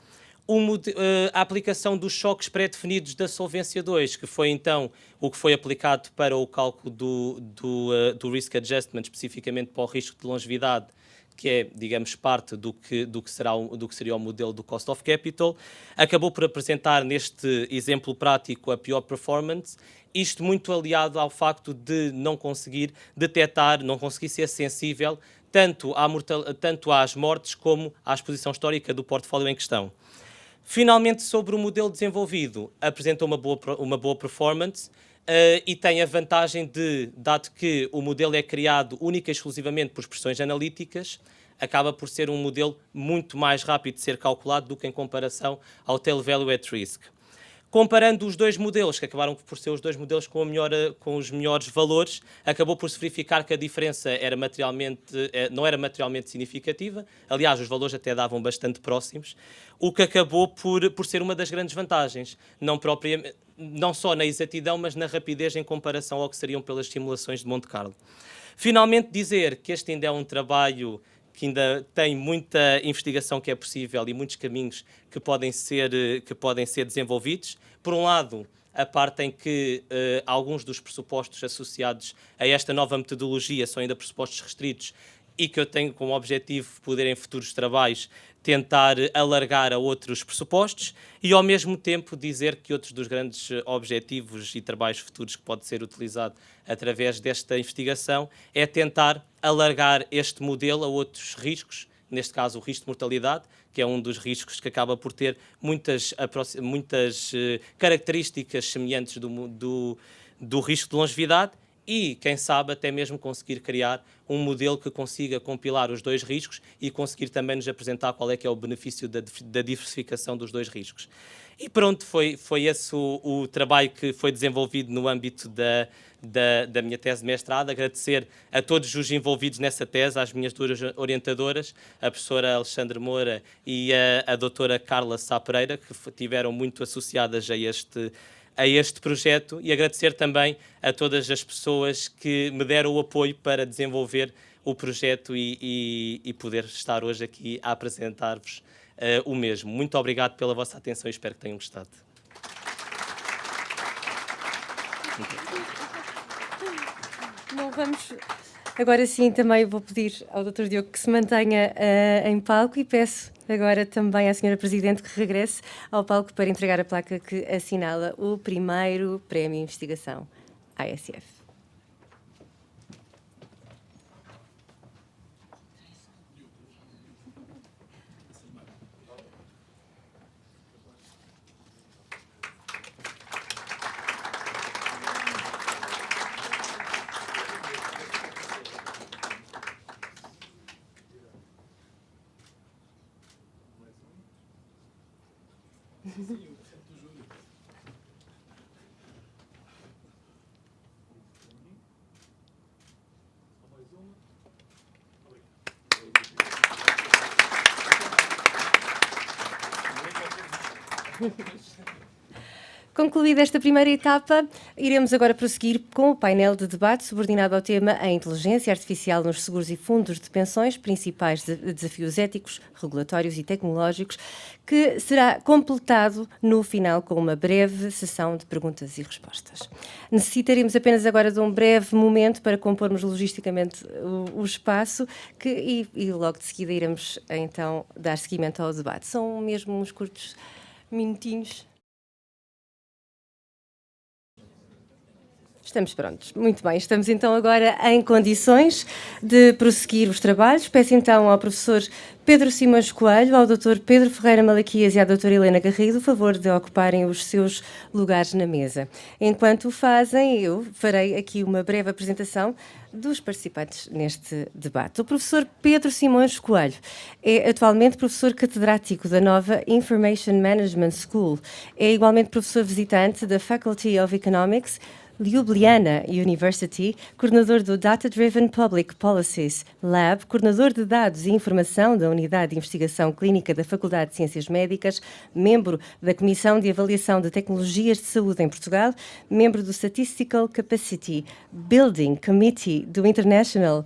A aplicação dos choques pré-definidos da Solvência 2, que foi então o que foi aplicado para o cálculo do risk adjustment, especificamente para o risco de longevidade, que é, digamos, parte do que seria o modelo do Cost of Capital, acabou por apresentar neste exemplo prático a pior performance, isto muito aliado ao facto de não conseguir detectar, não conseguir ser sensível tanto às mortes como à exposição histórica do portfólio em questão. Finalmente, sobre o modelo desenvolvido, apresentou uma boa performance, e tem a vantagem de, dado que o modelo é criado única e exclusivamente por expressões analíticas, acaba por ser um modelo muito mais rápido de ser calculado do que em comparação ao Tail Value at Risk. Comparando os dois modelos, que acabaram por ser os dois modelos com os melhores valores, acabou por se verificar que a diferença não era materialmente significativa. Aliás, os valores até davam bastante próximos, o que acabou por ser uma das grandes vantagens, não só na exatidão, mas na rapidez em comparação ao que seriam pelas simulações de Monte Carlo. Finalmente, dizer que este ainda é um trabalho que ainda tem muita investigação que é possível e muitos caminhos que podem ser desenvolvidos. Por um lado, a parte em que alguns dos pressupostos associados a esta nova metodologia são ainda pressupostos restritos e que eu tenho como objetivo poder, em futuros trabalhos, tentar alargar a outros pressupostos e, ao mesmo tempo, dizer que outros dos grandes objetivos e trabalhos futuros que pode ser utilizado através desta investigação é tentar alargar este modelo a outros riscos, neste caso o risco de mortalidade, que é um dos riscos que acaba por ter muitas características semelhantes do risco de longevidade, e, quem sabe, até mesmo conseguir criar um modelo que consiga compilar os dois riscos e conseguir também nos apresentar qual é que é o benefício da diversificação dos dois riscos. E pronto, foi esse o trabalho que foi desenvolvido no âmbito da minha tese de mestrado. Agradecer a todos os envolvidos nessa tese, às minhas duas orientadoras, a professora Alexandre Moura e a doutora Carla Sá Pereira, que estiveram muito associadas a este projeto, e agradecer também a todas as pessoas que me deram o apoio para desenvolver o projeto e poder estar hoje aqui a apresentar-vos o mesmo. Muito obrigado pela vossa atenção e espero que tenham gostado. Não vamos... Agora sim, também vou pedir ao Dr. Diogo que se mantenha em palco e peço agora também à Sra. Presidente que regresse ao palco para entregar a placa que assinala o primeiro Prémio de Investigação ASF. Concluída esta primeira etapa, iremos agora prosseguir com o painel de debate subordinado ao tema A Inteligência Artificial nos Seguros e Fundos de Pensões, principais desafios éticos, regulatórios e tecnológicos, que será completado no final com uma breve sessão de perguntas e respostas. Necessitaremos apenas agora de um breve momento para compormos logisticamente o espaço e logo de seguida iremos então dar seguimento ao debate. São mesmo uns curtos minutinhos. Estamos prontos. Muito bem. Estamos então agora em condições de prosseguir os trabalhos. Peço então ao professor Pedro Simões Coelho, ao Dr. Pedro Ferreira Malaquias e à doutora Helena Garrido o favor de ocuparem os seus lugares na mesa. Enquanto o fazem, eu farei aqui uma breve apresentação dos participantes neste debate. O professor Pedro Simões Coelho é atualmente professor catedrático da nova Information Management School. É igualmente professor visitante da Faculty of Economics, Ljubljana University, coordenador do Data Driven Public Policies Lab, coordenador de dados e informação da Unidade de Investigação Clínica da Faculdade de Ciências Médicas, membro da Comissão de Avaliação de Tecnologias de Saúde em Portugal, membro do Statistical Capacity Building Committee do International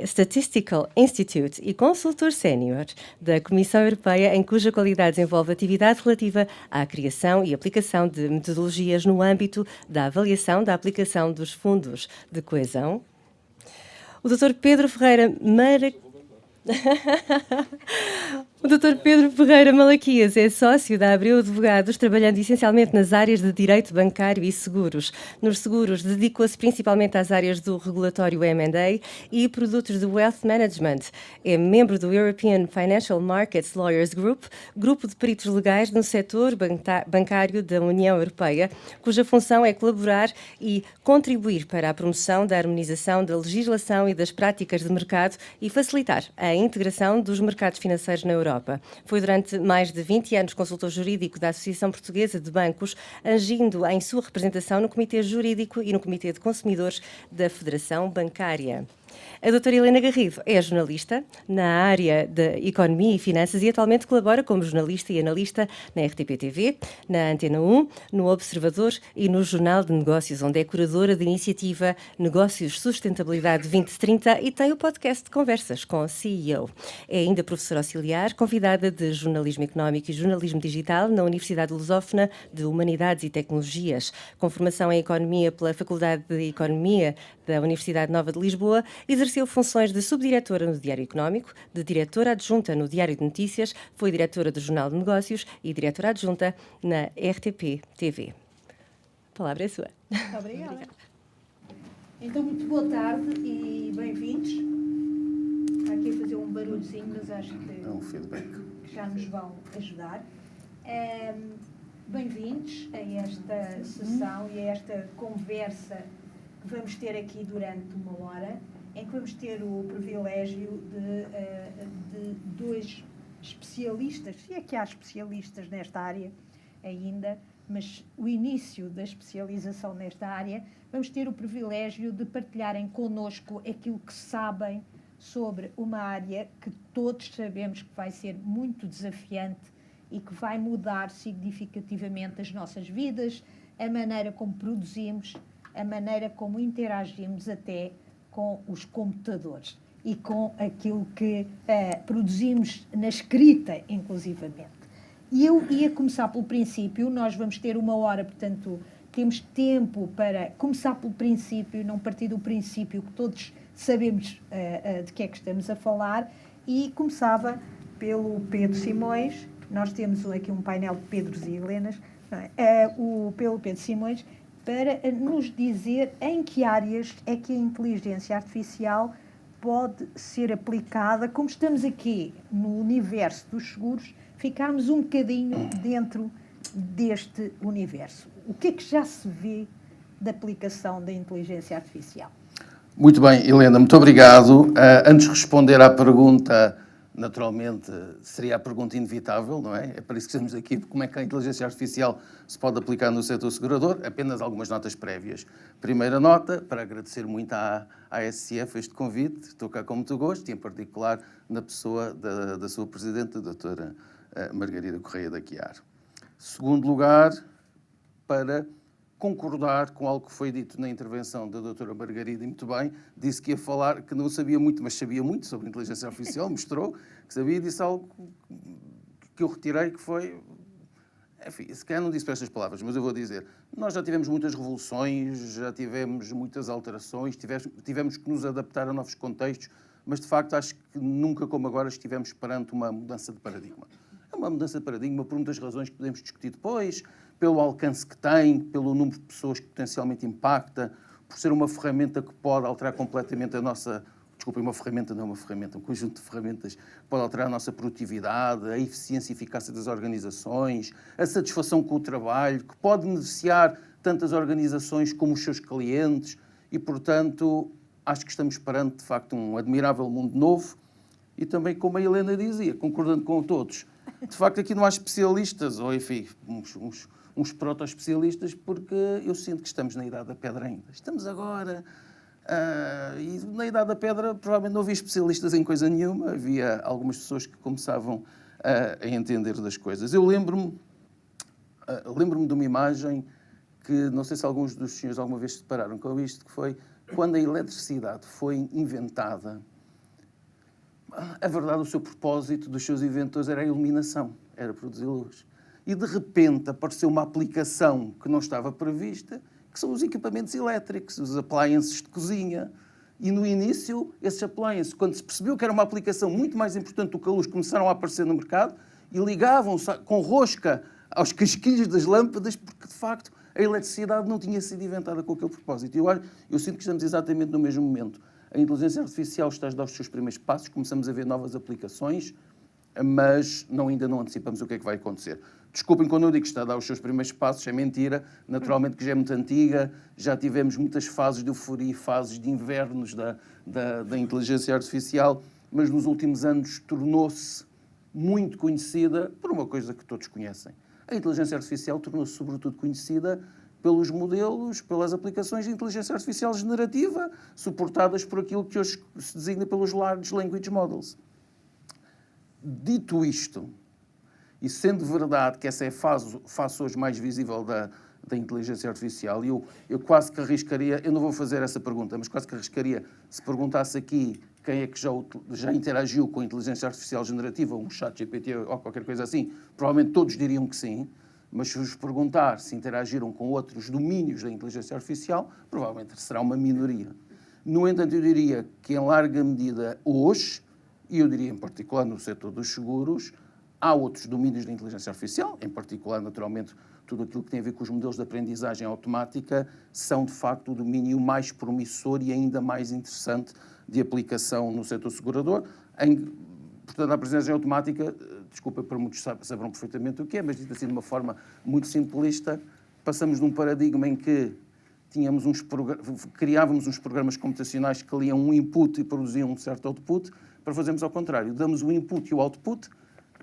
Statistical Institute e consultor sénior da Comissão Europeia, em cuja qualidade desenvolve atividade relativa à criação e aplicação de metodologias no âmbito da avaliação da aplicação dos fundos de coesão. O Dr. Pedro Ferreira O Dr. Pedro Ferreira Malaquias é sócio da Abreu Advogados, trabalhando essencialmente nas áreas de direito bancário e seguros. Nos seguros, dedicou-se principalmente às áreas do regulatório M&A e produtos de wealth management. É membro do European Financial Markets Lawyers Group, grupo de peritos legais no setor bancário da União Europeia, cuja função é colaborar e contribuir para a promoção da harmonização da legislação e das práticas de mercado e facilitar a integração dos mercados financeiros na Europa. Europa. Foi durante mais de 20 anos consultor jurídico da Associação Portuguesa de Bancos, agindo em sua representação no Comitê Jurídico e no Comitê de Consumidores da Federação Bancária. A doutora Helena Garrido é jornalista na área de Economia e Finanças e atualmente colabora como jornalista e analista na RTP-TV, na Antena 1, no Observador e no Jornal de Negócios, onde é curadora da iniciativa Negócios Sustentabilidade 2030 e tem o podcast de conversas com o CEO. É ainda professora auxiliar, convidada de Jornalismo Económico e Jornalismo Digital na Universidade Lusófona de Humanidades e Tecnologias, com formação em Economia pela Faculdade de Economia da Universidade Nova de Lisboa. Exerceu funções de subdiretora no Diário Económico, de diretora adjunta no Diário de Notícias, foi diretora do Jornal de Negócios e diretora adjunta na RTP-TV. A palavra é sua. Obrigada. Então, muito boa tarde e bem-vindos. Está aqui a fazer um barulhozinho, mas acho que, É um feedback. que já nos vão ajudar. Bem-vindos a esta sessão e a esta conversa que vamos ter aqui durante uma hora, em que vamos ter o privilégio de dois especialistas, se é que há especialistas nesta área ainda, mas o início da especialização nesta área, vamos ter o privilégio de partilharem connosco aquilo que sabem sobre uma área que todos sabemos que vai ser muito desafiante e que vai mudar significativamente as nossas vidas, a maneira como produzimos, a maneira como interagimos até com os computadores e com aquilo que produzimos na escrita, inclusivamente. E eu ia começar pelo princípio, nós vamos ter uma hora, portanto, temos tempo para começar pelo princípio e não partir do princípio que todos sabemos de que é que estamos a falar, e começava pelo Pedro Simões. Nós temos aqui um painel de Pedros e Helenas, não é? Pelo Pedro Simões, para nos dizer em que áreas é que a inteligência artificial pode ser aplicada, como estamos aqui no universo dos seguros, ficarmos um bocadinho dentro deste universo. O que é que já se vê da aplicação da inteligência artificial? Muito bem, Helena, muito obrigado. Antes de responder à pergunta, naturalmente, seria a pergunta inevitável, não é? É para isso que estamos aqui, como é que a inteligência artificial se pode aplicar no setor segurador? Apenas algumas notas prévias. Primeira nota, para agradecer muito à ASCF este convite, estou cá com muito gosto, e em particular na pessoa da sua presidente, a doutora Margarida Correia da Chiar. Segundo lugar, para concordar com algo que foi dito na intervenção da doutora Margarida, e muito bem, disse que ia falar, que não sabia muito, mas sabia muito sobre inteligência artificial, mostrou que sabia, e disse algo que eu retirei, que foi, enfim, se calhar não disse para estas palavras, mas eu vou dizer, nós já tivemos muitas revoluções, já tivemos muitas alterações, tivemos que nos adaptar a novos contextos, mas de facto acho que nunca como agora estivemos perante uma mudança de paradigma. É uma mudança de paradigma por muitas razões que podemos discutir depois, pelo alcance que tem, pelo número de pessoas que potencialmente impacta, por ser uma ferramenta que pode alterar completamente a nossa... Desculpem, uma ferramenta, não é uma ferramenta, um conjunto de ferramentas que pode alterar a nossa produtividade, a eficiência e eficácia das organizações, a satisfação com o trabalho, que pode beneficiar tantas organizações como os seus clientes e, portanto, acho que estamos perante, de facto, um admirável mundo novo e também, como a Helena dizia, concordando com todos, de facto, aqui não há especialistas, ou enfim, uns proto-especialistas, porque eu sinto que estamos na Idade da Pedra ainda. Estamos agora... e na Idade da Pedra provavelmente não havia especialistas em coisa nenhuma, havia algumas pessoas que começavam a entender das coisas. Eu lembro-me de uma imagem que não sei se alguns dos senhores alguma vez se depararam com isto, que foi quando a eletricidade foi inventada. A verdade, o seu propósito dos seus inventores era a iluminação, era produzir luz. E de repente apareceu uma aplicação que não estava prevista, que são os equipamentos elétricos, os appliances de cozinha. E no início, esses appliances, quando se percebeu que era uma aplicação muito mais importante do que a luz, começaram a aparecer no mercado e ligavam-se com rosca aos casquilhos das lâmpadas, porque de facto a eletricidade não tinha sido inventada com aquele propósito. Eu sinto que estamos exatamente no mesmo momento. A inteligência artificial está a dar os seus primeiros passos, começamos a ver novas aplicações, mas ainda não antecipamos o que é que vai acontecer. Desculpem quando eu digo que está a dar os seus primeiros passos, é mentira, naturalmente que já é muito antiga, já tivemos muitas fases de euforia e fases de invernos da inteligência artificial, mas nos últimos anos tornou-se muito conhecida por uma coisa que todos conhecem. A inteligência artificial tornou-se sobretudo conhecida pelos modelos, pelas aplicações de inteligência artificial generativa, suportadas por aquilo que hoje se designa pelos Large Language Models. Dito isto, e sendo verdade que essa é a face hoje mais visível da inteligência artificial, eu quase que arriscaria, eu não vou fazer essa pergunta, mas quase que arriscaria, se perguntasse aqui quem é que já interagiu com a inteligência artificial generativa, um chat GPT ou qualquer coisa assim, provavelmente todos diriam que sim, mas se vos perguntar se interagiram com outros domínios da inteligência artificial, provavelmente será uma minoria. No entanto, eu diria que, em larga medida, hoje, e eu diria em particular no setor dos seguros, há outros domínios da inteligência artificial, em particular, naturalmente, tudo aquilo que tem a ver com os modelos de aprendizagem automática, são, de facto, o domínio mais promissor e ainda mais interessante de aplicação no setor segurador. Portanto, a aprendizagem automática, desculpa, para muitos saberão perfeitamente o que é, mas dito assim de uma forma muito simplista, passamos de um paradigma em que criávamos uns programas computacionais que liam um input e produziam um certo output, para fazermos ao contrário. Damos o input e o output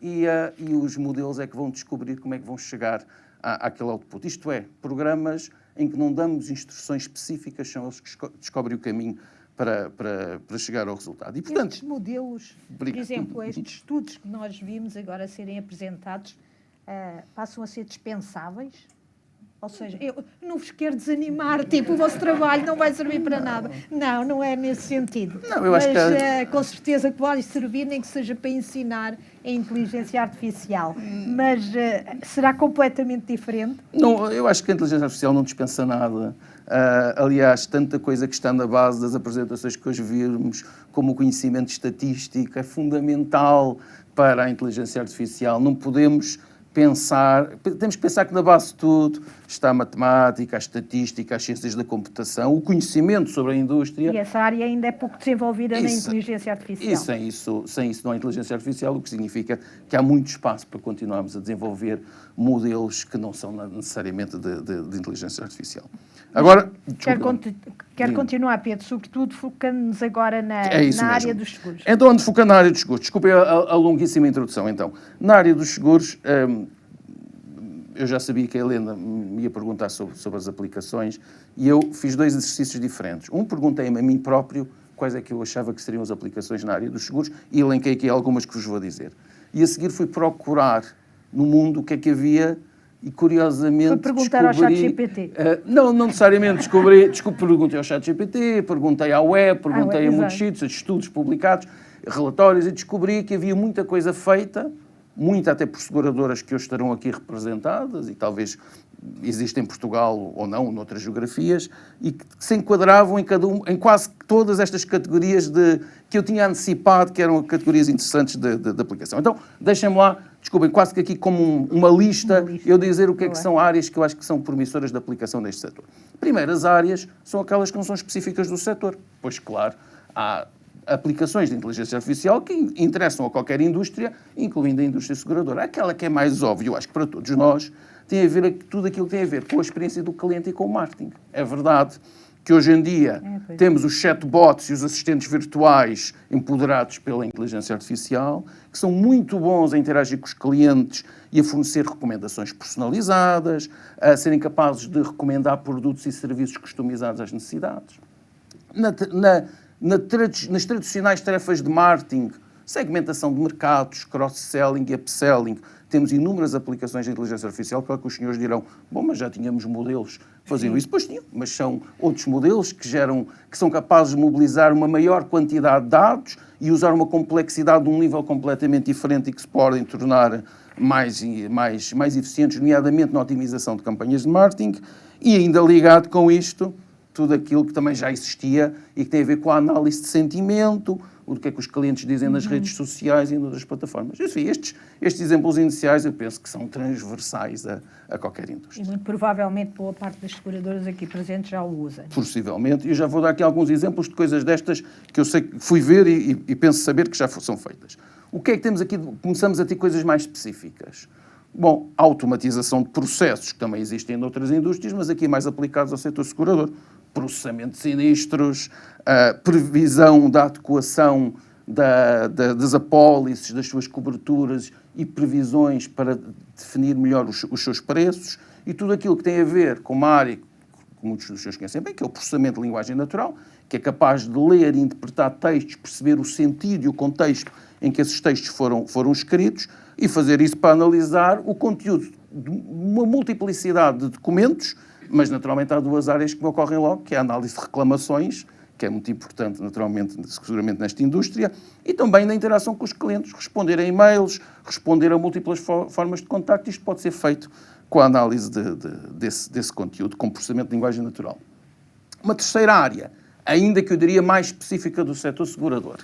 e os modelos é que vão descobrir como é que vão chegar àquele output. Isto é, programas em que não damos instruções específicas, são eles que descobrem o caminho para chegar ao resultado. E, portanto, estes modelos, por exemplo, estes estudos que nós vimos agora serem apresentados, passam a ser dispensáveis? Ou seja, eu não vos quero desanimar, tipo, o vosso trabalho não vai servir para nada. Não é nesse sentido. Não, eu acho que com certeza que pode servir, nem que seja para ensinar a inteligência artificial. Mas será completamente diferente? Não, eu acho que a inteligência artificial não dispensa nada. Aliás, tanta coisa que está na base das apresentações que hoje vimos, como o conhecimento estatístico, é fundamental para a inteligência artificial. Não podemos temos que pensar que na base de tudo está a matemática, a estatística, as ciências da computação, o conhecimento sobre a indústria. E essa área ainda é pouco desenvolvida na inteligência artificial. E sem isso não há inteligência artificial, o que significa que há muito espaço para continuarmos a desenvolver modelos que não são necessariamente de inteligência artificial. Agora, quero continuar, Pedro, sobretudo focando-nos agora na área dos seguros. Então, ando focando na área dos seguros. Desculpe a longuíssima introdução, então. Na área dos seguros, eu já sabia que a Helena me ia perguntar sobre as aplicações e eu fiz dois exercícios diferentes. Perguntei-me a mim próprio quais é que eu achava que seriam as aplicações na área dos seguros e elenquei aqui algumas que vos vou dizer. E a seguir fui procurar no mundo o que é que havia e, curiosamente, foi perguntar ao ChatGPT. Não necessariamente perguntei ao ChatGPT, perguntei à web, perguntei a muitos sítios, a estudos publicados, relatórios, e descobri que havia muita coisa feita, muita até por seguradoras que hoje estarão aqui representadas e talvez existem em Portugal ou não, noutras geografias, e que se enquadravam em quase todas estas categorias que eu tinha antecipado que eram categorias interessantes de aplicação. Então, deixem-me lá, desculpem, quase que aqui como uma lista, eu dizer o que é que são áreas que eu acho que são promissoras de aplicação neste setor. Primeiro, as áreas são aquelas que não são específicas do setor, pois, claro, há aplicações de inteligência artificial que interessam a qualquer indústria, incluindo a indústria seguradora. Aquela que é mais óbvia, eu acho que para todos nós, tem a ver tudo aquilo que tem a ver com a experiência do cliente e com o marketing. É verdade que hoje em dia temos os chatbots e os assistentes virtuais empoderados pela inteligência artificial, que são muito bons a interagir com os clientes e a fornecer recomendações personalizadas, a serem capazes de recomendar produtos e serviços customizados às necessidades. Nas tradicionais tarefas de marketing, segmentação de mercados, cross-selling e upselling, temos inúmeras aplicações de inteligência artificial, claro que os senhores dirão, bom, mas já tínhamos modelos que faziam isso. Pois tinham, mas são outros modelos que são capazes de mobilizar uma maior quantidade de dados e usar uma complexidade de um nível completamente diferente e que se podem tornar mais eficientes, nomeadamente na otimização de campanhas de marketing, e ainda ligado com isto, tudo aquilo que também já existia e que tem a ver com a análise de sentimento, o que é que os clientes dizem nas redes sociais e nas plataformas. Enfim, estes exemplos iniciais eu penso que são transversais a qualquer indústria. E muito provavelmente boa parte das seguradoras aqui presentes já o usam. Possivelmente. E eu já vou dar aqui alguns exemplos de coisas destas que eu sei que fui ver e penso saber que já são feitas. O que é que temos aqui? Começamos a ter coisas mais específicas. Bom, a automatização de processos, que também existem em outras indústrias, mas aqui mais aplicados ao setor segurador. Processamento de sinistros, previsão da adequação das apólices, das suas coberturas e previsões para definir melhor os seus preços, e tudo aquilo que tem a ver com uma área que muitos dos senhores conhecem bem, que é o processamento de linguagem natural, que é capaz de ler e interpretar textos, perceber o sentido e o contexto em que esses textos foram escritos e fazer isso para analisar o conteúdo de uma multiplicidade de documentos, mas naturalmente há duas áreas que me ocorrem logo, que é a análise de reclamações, que é muito importante naturalmente, seguramente nesta indústria, e também na interação com os clientes, responder a e-mails, responder a múltiplas formas de contacto. Isto pode ser feito com a análise desse conteúdo, com processamento de linguagem natural. Uma terceira área, ainda que eu diria mais específica do setor segurador,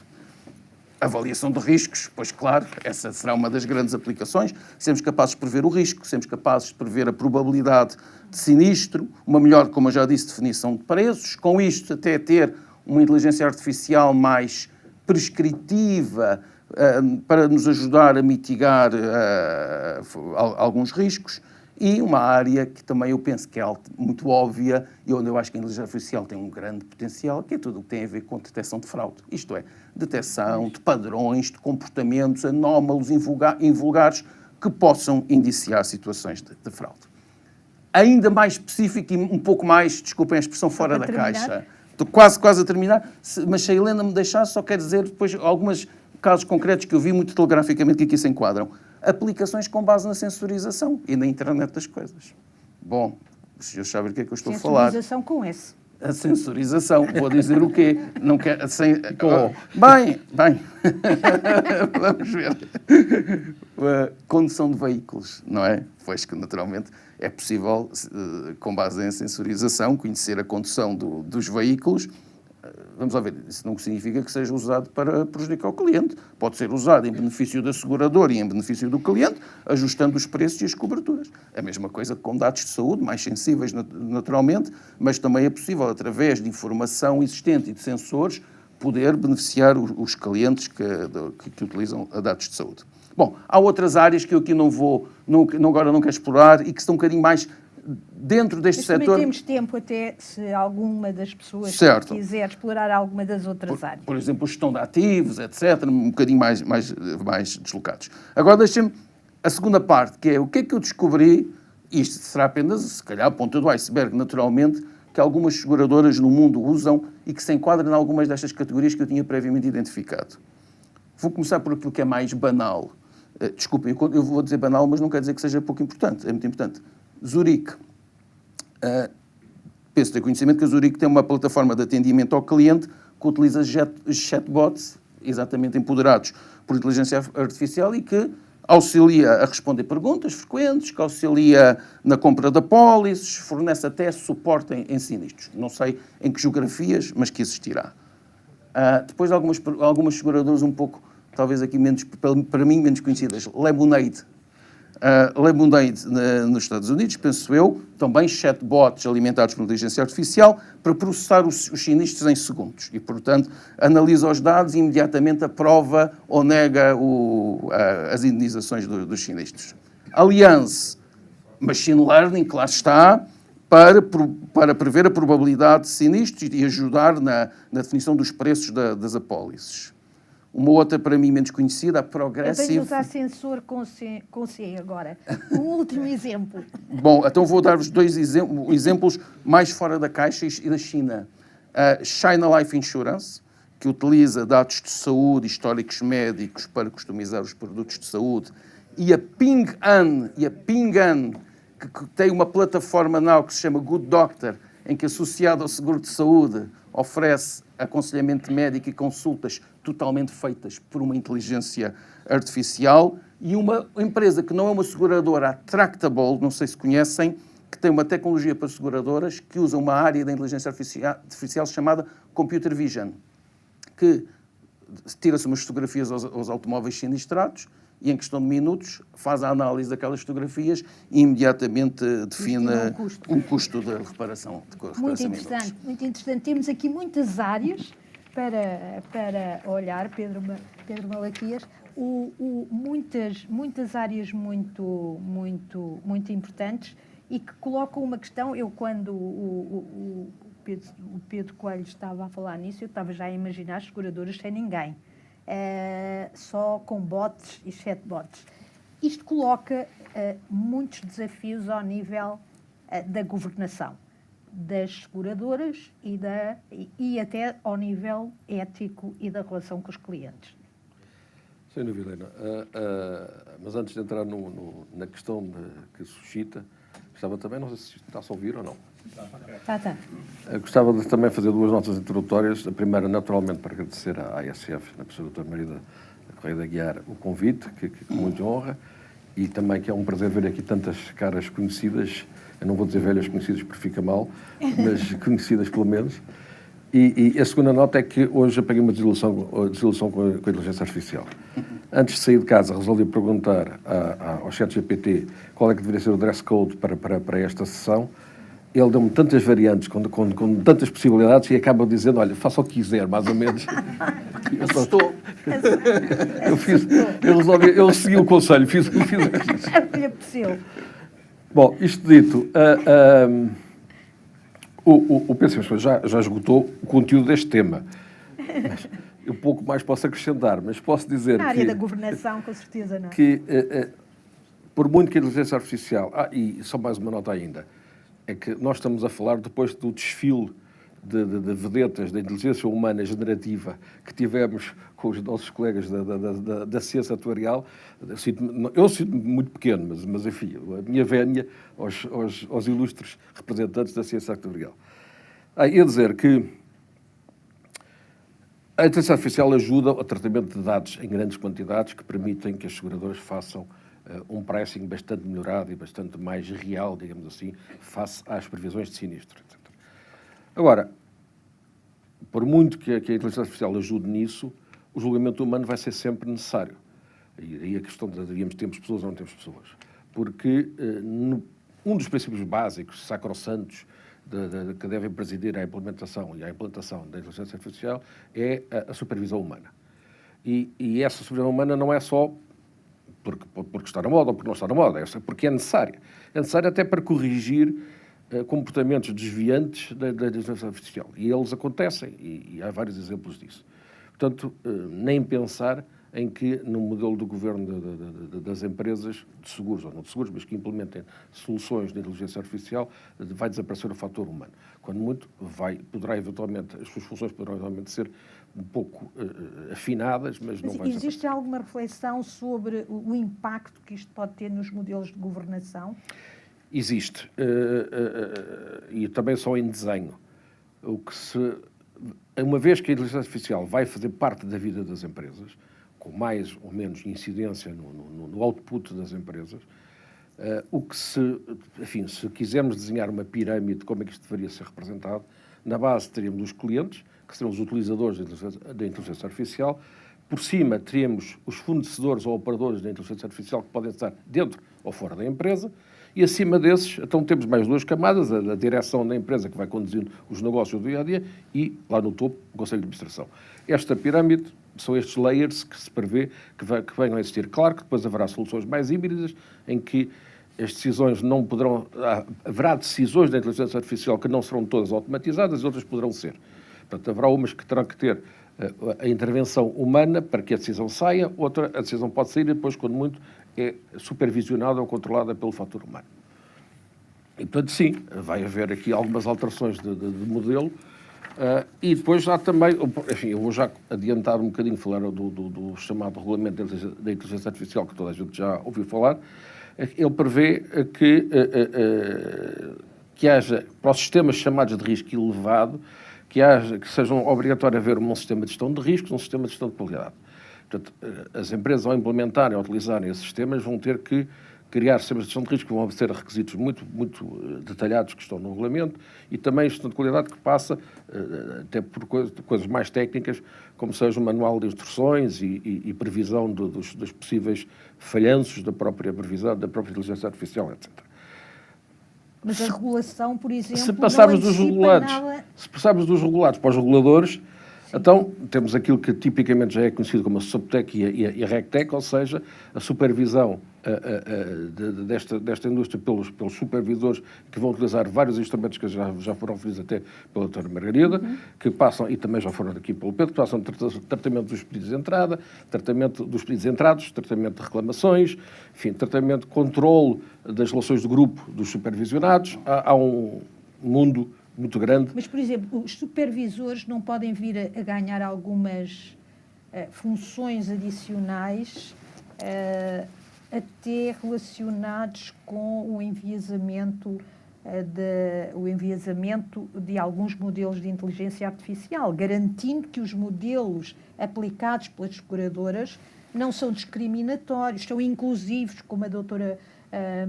avaliação de riscos. Pois claro, essa será uma das grandes aplicações. Sermos capazes de prever o risco, sermos capazes de prever a probabilidade de sinistro, uma melhor, como eu já disse, definição de preços, com isto até ter uma inteligência artificial mais prescritiva para nos ajudar a mitigar alguns riscos. E uma área que também eu penso que é muito óbvia e onde eu acho que a inteligência artificial tem um grande potencial, que é tudo o que tem a ver com detecção de fraude. Isto é, detecção de padrões, de comportamentos anómalos, invulgares, que possam indiciar situações de fraude. Ainda mais específico e um pouco mais, desculpem a expressão, fora da caixa. Estou quase a terminar, mas se a Helena me deixar, só quero dizer depois alguns casos concretos que eu vi muito telegraficamente que aqui se enquadram. Aplicações com base na sensorização e na internet das coisas. Bom, os senhores sabem o que é que eu estou a falar. Sensorização com S. A sensorização. Vou dizer o quê? Não quer, bem. Vamos ver. A condução de veículos, não é? Pois que, naturalmente, é possível, com base em sensorização, conhecer a condução dos veículos. Vamos lá ver, isso não significa que seja usado para prejudicar o cliente. Pode ser usado em benefício da seguradora e em benefício do cliente, ajustando os preços e as coberturas. A mesma coisa com dados de saúde, mais sensíveis naturalmente, mas também é possível, através de informação existente e de sensores, poder beneficiar os clientes que utilizam dados de saúde. Bom, há outras áreas que eu aqui agora não quero explorar e que estão um bocadinho mais dentro deste setor. Também temos tempo até, se alguma das pessoas quiser explorar alguma das outras áreas. Por exemplo, gestão de ativos, etc., um bocadinho mais deslocados. Agora deixem-me a segunda parte, que é o que é que eu descobri, isto será apenas, se calhar, a ponta do iceberg, naturalmente, que algumas seguradoras no mundo usam e que se enquadram em algumas destas categorias que eu tinha previamente identificado. Vou começar por aquilo que é mais banal. Desculpem, eu vou dizer banal, mas não quer dizer que seja pouco importante, é muito importante. Zurique. Penso ter conhecimento que a Zurique tem uma plataforma de atendimento ao cliente que utiliza chatbots, exatamente empoderados por inteligência artificial e que auxilia a responder perguntas frequentes, que auxilia na compra de apólices, fornece até suporte em sinistros. Não sei em que geografias, mas que existirá. Depois algumas seguradoras um pouco, talvez aqui menos, para mim, menos conhecidas. Lemonade. Lemonade nos Estados Unidos, penso eu, também chatbots alimentados por inteligência artificial para processar os sinistros em segundos e, portanto, analisa os dados e imediatamente aprova ou nega as indenizações dos sinistros. Allianz, machine learning, que lá está, para prever a probabilidade de sinistros e ajudar na definição dos preços das apólices. Uma outra, para mim, menos conhecida, a Progressive... Eu tenho de usar sensor com C agora. Um último exemplo. Bom, então vou dar-vos dois exemplos mais fora da caixa e da China. A China Life Insurance, que utiliza dados de saúde, históricos médicos para customizar os produtos de saúde, e a Ping An, que tem uma plataforma now que se chama Good Doctor, em que, associado ao seguro de saúde, oferece aconselhamento médico e consultas totalmente feitas por uma inteligência artificial, e uma empresa que não é uma seguradora, a Tractable, não sei se conhecem, que tem uma tecnologia para seguradoras que usa uma área da inteligência artificial chamada Computer Vision, que tira-se umas fotografias aos automóveis sinistrados e, em questão de minutos, faz a análise daquelas fotografias e imediatamente define um custo de reparação. Muito interessante, muito interessante. Temos aqui muitas áreas para olhar, Pedro Malaquias, muitas áreas muito importantes e que colocam uma questão. Eu, quando o Pedro Coelho estava a falar nisso, eu estava já a imaginar as seguradoras sem ninguém. só com bots e chatbots. Isto coloca muitos desafios ao nível da governação das seguradoras e até ao nível ético e da relação com os clientes. Sem dúvida, Helena. Mas antes de entrar na questão que suscita, gostava também, não sei se está-se a ouvir ou não. Tá. Gostava de também fazer 2 notas introdutórias. A primeira, naturalmente, para agradecer à ASF, na pessoa da Dra. Marida Correia de Aguiar, o convite, que com muita honra, e também que é um prazer ver aqui tantas caras conhecidas. Eu não vou dizer velhas conhecidas porque fica mal, mas conhecidas pelo menos. E a segunda nota é que hoje apaguei uma desilusão com a inteligência artificial. Antes de sair de casa, resolvi perguntar ao ChatGPT qual é que deveria ser o dress code para esta sessão. Ele deu-me tantas variantes, com tantas possibilidades, e acaba dizendo, olha, faça o que quiser, mais ou menos. Eu segui o conselho, fiz o que quis. É o que lhe apeteceu. Bom, isto dito, o PCMS já esgotou o conteúdo deste tema. Mas eu pouco mais posso acrescentar, mas posso dizer Na área da governação, com certeza, não é? Que, por muito que a inteligência artificial... e só mais uma nota ainda, é que nós estamos a falar depois do desfile de vedetas da inteligência humana generativa que tivemos com os nossos colegas da ciência atuarial. Eu sinto-me muito pequeno, mas enfim, a minha vénia aos ilustres representantes da ciência atuarial. Ia dizer que a inteligência artificial ajuda ao tratamento de dados em grandes quantidades que permitem que as seguradoras façam um pricing bastante melhorado e bastante mais real, digamos assim, face às previsões de sinistro, etc. Agora, por muito que a inteligência artificial ajude nisso, o julgamento humano vai ser sempre necessário. E aí a questão de devíamos termos pessoas ou não temos pessoas. Porque um dos princípios básicos, sacrossantos, que devem presidir à implementação e à implantação da inteligência artificial é a supervisão humana. E essa supervisão humana não é só porque está na moda ou porque não está na moda, é porque é necessária. É necessária até para corrigir comportamentos desviantes da inteligência artificial. E eles acontecem, e há vários exemplos disso. Portanto, nem pensar em que no modelo do governo das empresas de seguros, ou não de seguros, mas que implementem soluções de inteligência artificial, vai desaparecer o fator humano. Quando muito, poderá eventualmente, as suas funções poderão eventualmente ser um pouco afinadas, mas não vai desaparecer. Existe alguma reflexão sobre o impacto que isto pode ter nos modelos de governação? Existe. E também só em desenho. Uma vez que a inteligência artificial vai fazer parte da vida das empresas, com mais ou menos incidência no output das empresas, se quisermos desenhar uma pirâmide de como é que isto deveria ser representado, na base teríamos os clientes, que serão os utilizadores da inteligência artificial, por cima teríamos os fornecedores ou operadores da inteligência artificial que podem estar dentro ou fora da empresa, e acima desses, então temos mais 2 camadas, a direção da empresa que vai conduzindo os negócios do dia-a-dia e, lá no topo, o Conselho de Administração. Esta pirâmide são estes layers que se prevê que venham a existir. Claro que depois haverá soluções mais híbridas, em que as decisões não poderão... Haverá decisões da inteligência artificial que não serão todas automatizadas e outras poderão ser. Portanto, haverá umas que terão que ter a intervenção humana para que a decisão saia, outra, a decisão pode sair e depois, quando muito, é supervisionada ou controlada pelo fator humano. E, portanto, sim, vai haver aqui algumas alterações de modelo. E depois há também, enfim, eu vou já adiantar um bocadinho, falar do chamado regulamento da inteligência artificial, que toda a gente já ouviu falar. Ele prevê que haja, para os sistemas chamados de risco elevado, que sejam obrigatório haver um sistema de gestão de riscos, um sistema de gestão de qualidade. Portanto, as empresas, ao implementarem, ao utilizarem esses sistemas, vão ter que criar sistemas de gestão de risco que vão obedecer a requisitos muito detalhados que estão no regulamento e também gestão de qualidade que passa até por coisas mais técnicas, como seja o manual de instruções e previsão dos possíveis falhanços da própria previsão, da própria inteligência artificial, etc. Mas a regulação, por exemplo, se passarmos não dos regulados, nada... Se passarmos dos regulados para os reguladores, então temos aquilo que tipicamente já é conhecido como a SUBTEC e a RECTEC, ou seja, a supervisão desta indústria pelos supervisores, que vão utilizar vários instrumentos que já foram referidos até pela doutora Margarida, que passam, e também já foram aqui pelo Pedro, que passam tratamento dos pedidos de entrada, tratamento dos pedidos entrados, tratamento de reclamações, enfim, tratamento de controle das relações de grupo dos supervisionados. Há um mundo muito grande. Mas, por exemplo, os supervisores não podem vir a ganhar algumas funções adicionais até relacionados com o enviesamento de alguns modelos de inteligência artificial, garantindo que os modelos aplicados pelas seguradoras não são discriminatórios, são inclusivos, como a doutora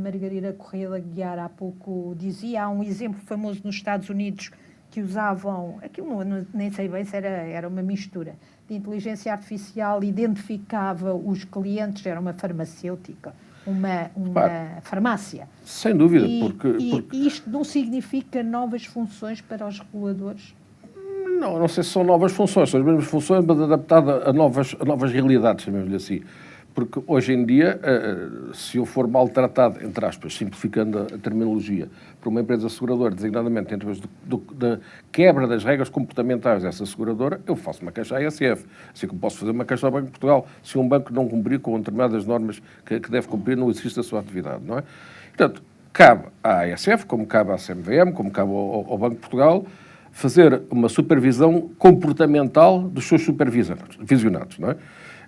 Margarida Correia da Guiar há pouco dizia. Há um exemplo famoso nos Estados Unidos que usavam, aquilo nem sei bem se era uma mistura, de inteligência artificial, identificava os clientes, era uma farmacêutica, uma farmácia. Sem dúvida, E isto não significa novas funções para os reguladores? Não sei se são novas funções, são as mesmas funções, mas adaptadas a novas realidades, chamemos-lhe assim. Porque hoje em dia, se eu for maltratado, entre aspas, simplificando a terminologia, por uma empresa seguradora, designadamente em termos da quebra das regras comportamentais dessa seguradora, eu faço uma queixa à ASF. Assim como posso fazer uma queixa ao Banco de Portugal, se um banco não cumprir com determinadas normas que deve cumprir no exercício da sua atividade, não é? Portanto, cabe à ASF, como cabe à CMVM, como cabe ao Banco de Portugal, fazer uma supervisão comportamental dos seus supervisionados, não é?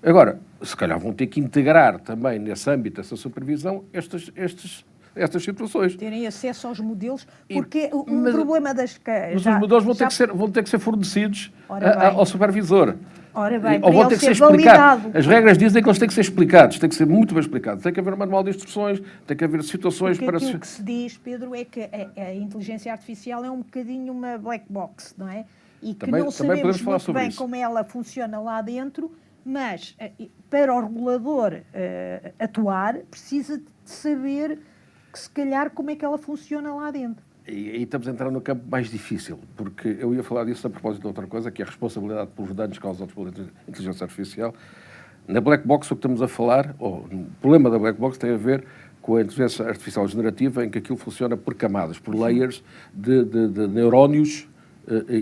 Agora, se calhar vão ter que integrar também nesse âmbito, essa supervisão, estas situações. Terem acesso aos modelos, porque o problema das... Mas os modelos vão ter que ser fornecidos ao supervisor. Ora bem, ou vão ter que ser explicados. As regras dizem que eles têm que ser explicados, têm que ser muito bem explicados. Tem que haver um manual de instruções, tem que haver situações porque para... Aquilo que se diz, Pedro, é que a inteligência artificial é um bocadinho uma black box, não é? E que não sabemos muito bem como ela funciona lá dentro, mas para o regulador atuar, precisa de saber que, se calhar, como é que ela funciona lá dentro. E aí estamos a entrar no campo mais difícil, porque eu ia falar disso a propósito de outra coisa, que é a responsabilidade pelos danos causados pela inteligência artificial. Na black box, o que estamos a falar, o problema da black box tem a ver com a inteligência artificial generativa, em que aquilo funciona por camadas, por layers de neurónios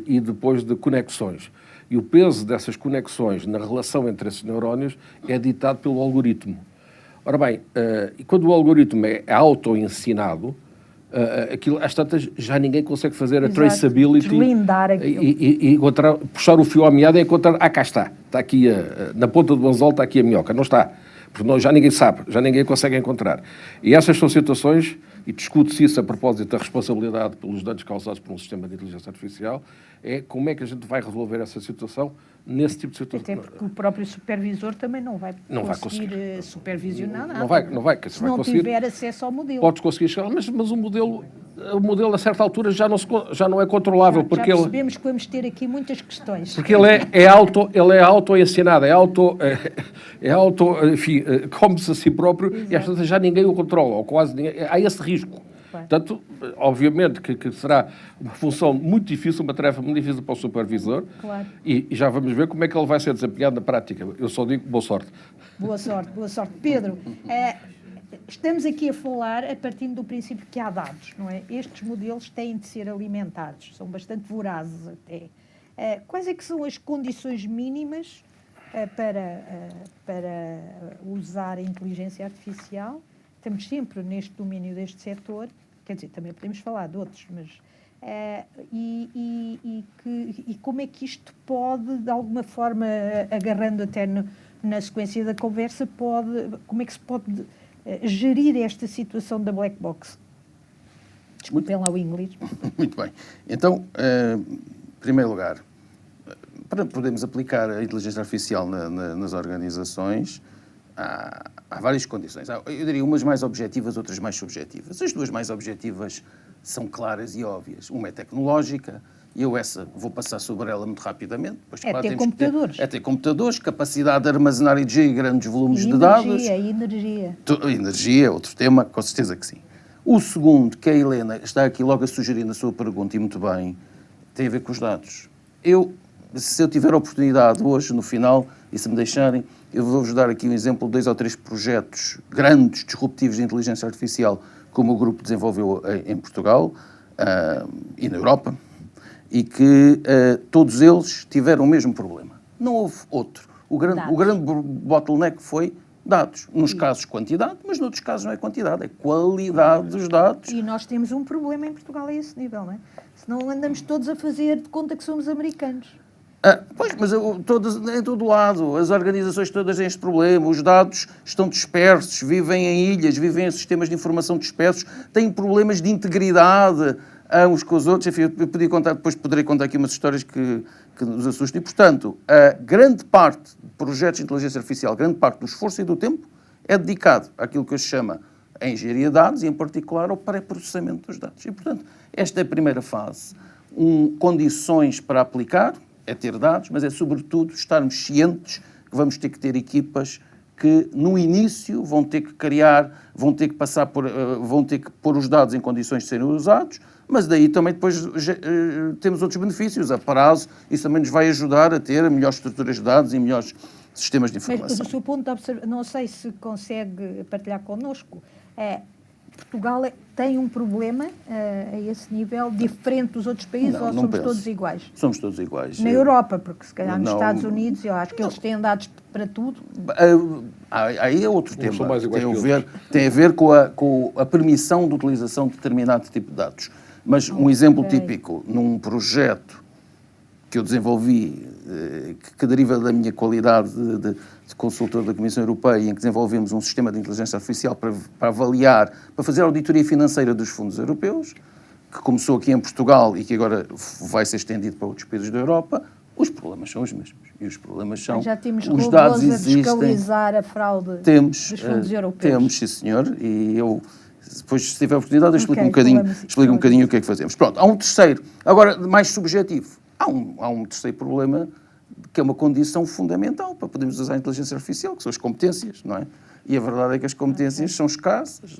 e depois de conexões. E o peso dessas conexões na relação entre esses neurónios é ditado pelo algoritmo. Ora bem, e quando o algoritmo é auto-ensinado, aquilo, às tantas, já ninguém consegue fazer a traceability. Deslindar aquilo. E puxar o fio à meada e encontrar, cá está aqui, na ponta do anzol está aqui a minhoca. Não está. Porque já ninguém sabe, já ninguém consegue encontrar. E essas são situações, e discute-se isso a propósito da responsabilidade pelos danos causados por um sistema de inteligência artificial, é como é que a gente vai resolver essa situação nesse tipo de situação. Até porque o próprio supervisor também não vai conseguir supervisionar nada. Não vai, se não tiver acesso ao modelo. Podes conseguir chegar, mas o modelo a certa altura já não é controlável. Já percebemos que vamos ter aqui muitas questões. Porque ele é auto-ensinado, enfim, come-se a si próprio. Exato. E às vezes já ninguém o controla, ou quase ninguém. Há esse risco. Claro. Portanto, obviamente que será uma função muito difícil, uma tarefa muito difícil para o supervisor. Claro. E já vamos ver como é que ele vai ser desempenhado na prática. Eu só digo boa sorte. Boa sorte, boa sorte. Pedro, estamos aqui a falar a partir do princípio que há dados, não é? Estes modelos têm de ser alimentados, são bastante vorazes até. Quais é que são as condições mínimas para usar a inteligência artificial? Estamos sempre neste domínio deste setor, quer dizer, também podemos falar de outros, mas... E como é que isto pode, de alguma forma, agarrando até na sequência da conversa, como é que se pode gerir esta situação da black box? Desculpem lá o inglês. Muito bem. Então, em primeiro lugar, para podermos aplicar a inteligência artificial nas organizações, há várias condições. Eu diria umas mais objetivas, outras mais subjetivas. As duas mais objetivas são claras e óbvias. Uma é tecnológica, e eu vou passar sobre ela muito rapidamente. Depois, claro, ter computadores. Ter computadores, capacidade de armazenar e de gerir grandes volumes de dados. Energia. Energia, outro tema, com certeza que sim. O segundo, que a Helena está aqui logo a sugerir na sua pergunta, e muito bem, tem a ver com os dados. Eu se eu tiver a oportunidade hoje, no final, e se me deixarem, eu vou-vos dar aqui um exemplo de 2 ou 3 projetos grandes, disruptivos de inteligência artificial, como o grupo desenvolveu em Portugal e na Europa, e que todos eles tiveram o mesmo problema. Não houve outro. O grande bottleneck foi dados. Nos casos, quantidade, mas noutros casos não é quantidade, é qualidade dos dados. E nós temos um problema em Portugal a esse nível, não é? Senão andamos todos a fazer de conta que somos americanos. Pois, mas em todo lado, as organizações todas têm este problema, os dados estão dispersos, vivem em ilhas, vivem em sistemas de informação dispersos, têm problemas de integridade uns com os outros. Enfim, eu poderei contar aqui umas histórias que nos assustam. E, portanto, a grande parte de projetos de inteligência artificial, grande parte do esforço e do tempo é dedicado àquilo que se chama a engenharia de dados e, em particular, ao pré-processamento dos dados. E, portanto, esta é a primeira fase. Condições para aplicar é ter dados, mas é, sobretudo, estarmos cientes que vamos ter que ter equipas que, no início, vão ter que criar, vão ter que pôr os dados em condições de serem usados, mas daí também depois temos outros benefícios. A prazo, isso também nos vai ajudar a ter melhores estruturas de dados e melhores sistemas de informação. Mas o seu ponto de observação, não sei se consegue partilhar connosco, Portugal tem um problema a esse nível, diferente dos outros países, ou somos todos iguais? Somos todos iguais. Na Europa, porque se calhar nos Estados Unidos, eu acho que eles têm dados para tudo. Aí é outro tema. Tem a ver com a permissão de utilização de determinado tipo de dados. Mas um exemplo típico, num projeto que eu desenvolvi, que deriva da minha qualidade de consultor da Comissão Europeia, em que desenvolvemos um sistema de inteligência artificial para avaliar, para fazer a auditoria financeira dos fundos europeus, que começou aqui em Portugal e que agora vai ser estendido para outros países da Europa. Os problemas são os mesmos. E os problemas são... Já temos os dados a fiscalizar a fraude dos fundos europeus. Temos, sim, senhor. E eu... Depois, se tiver oportunidade, eu explico um bocadinho o que é que fazemos. Pronto, há um terceiro. Agora, mais subjetivo. Há um terceiro problema que é uma condição fundamental para podermos usar a inteligência artificial, que são as competências, não é? E a verdade é que as competências são escassas.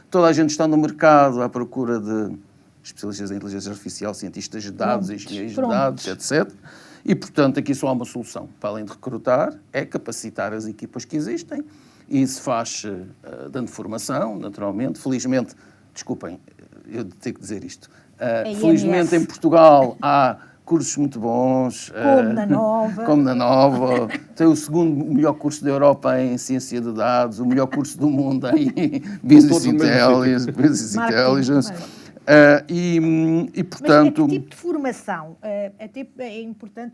Toda a gente está no mercado à procura de especialistas em inteligência artificial, cientistas de dados, engenheiros de dados, etc. E, portanto, aqui só há uma solução. Para além de recrutar, é capacitar as equipas que existem. E isso faz dando formação, naturalmente. Felizmente, desculpem, eu tenho que dizer isto. Felizmente, em Portugal, há cursos muito bons. Como na Nova. Tem o segundo melhor curso da Europa em Ciência de Dados, o melhor curso do mundo em Business Intelligence. E, portanto... Mas que tipo de formação? Até é importante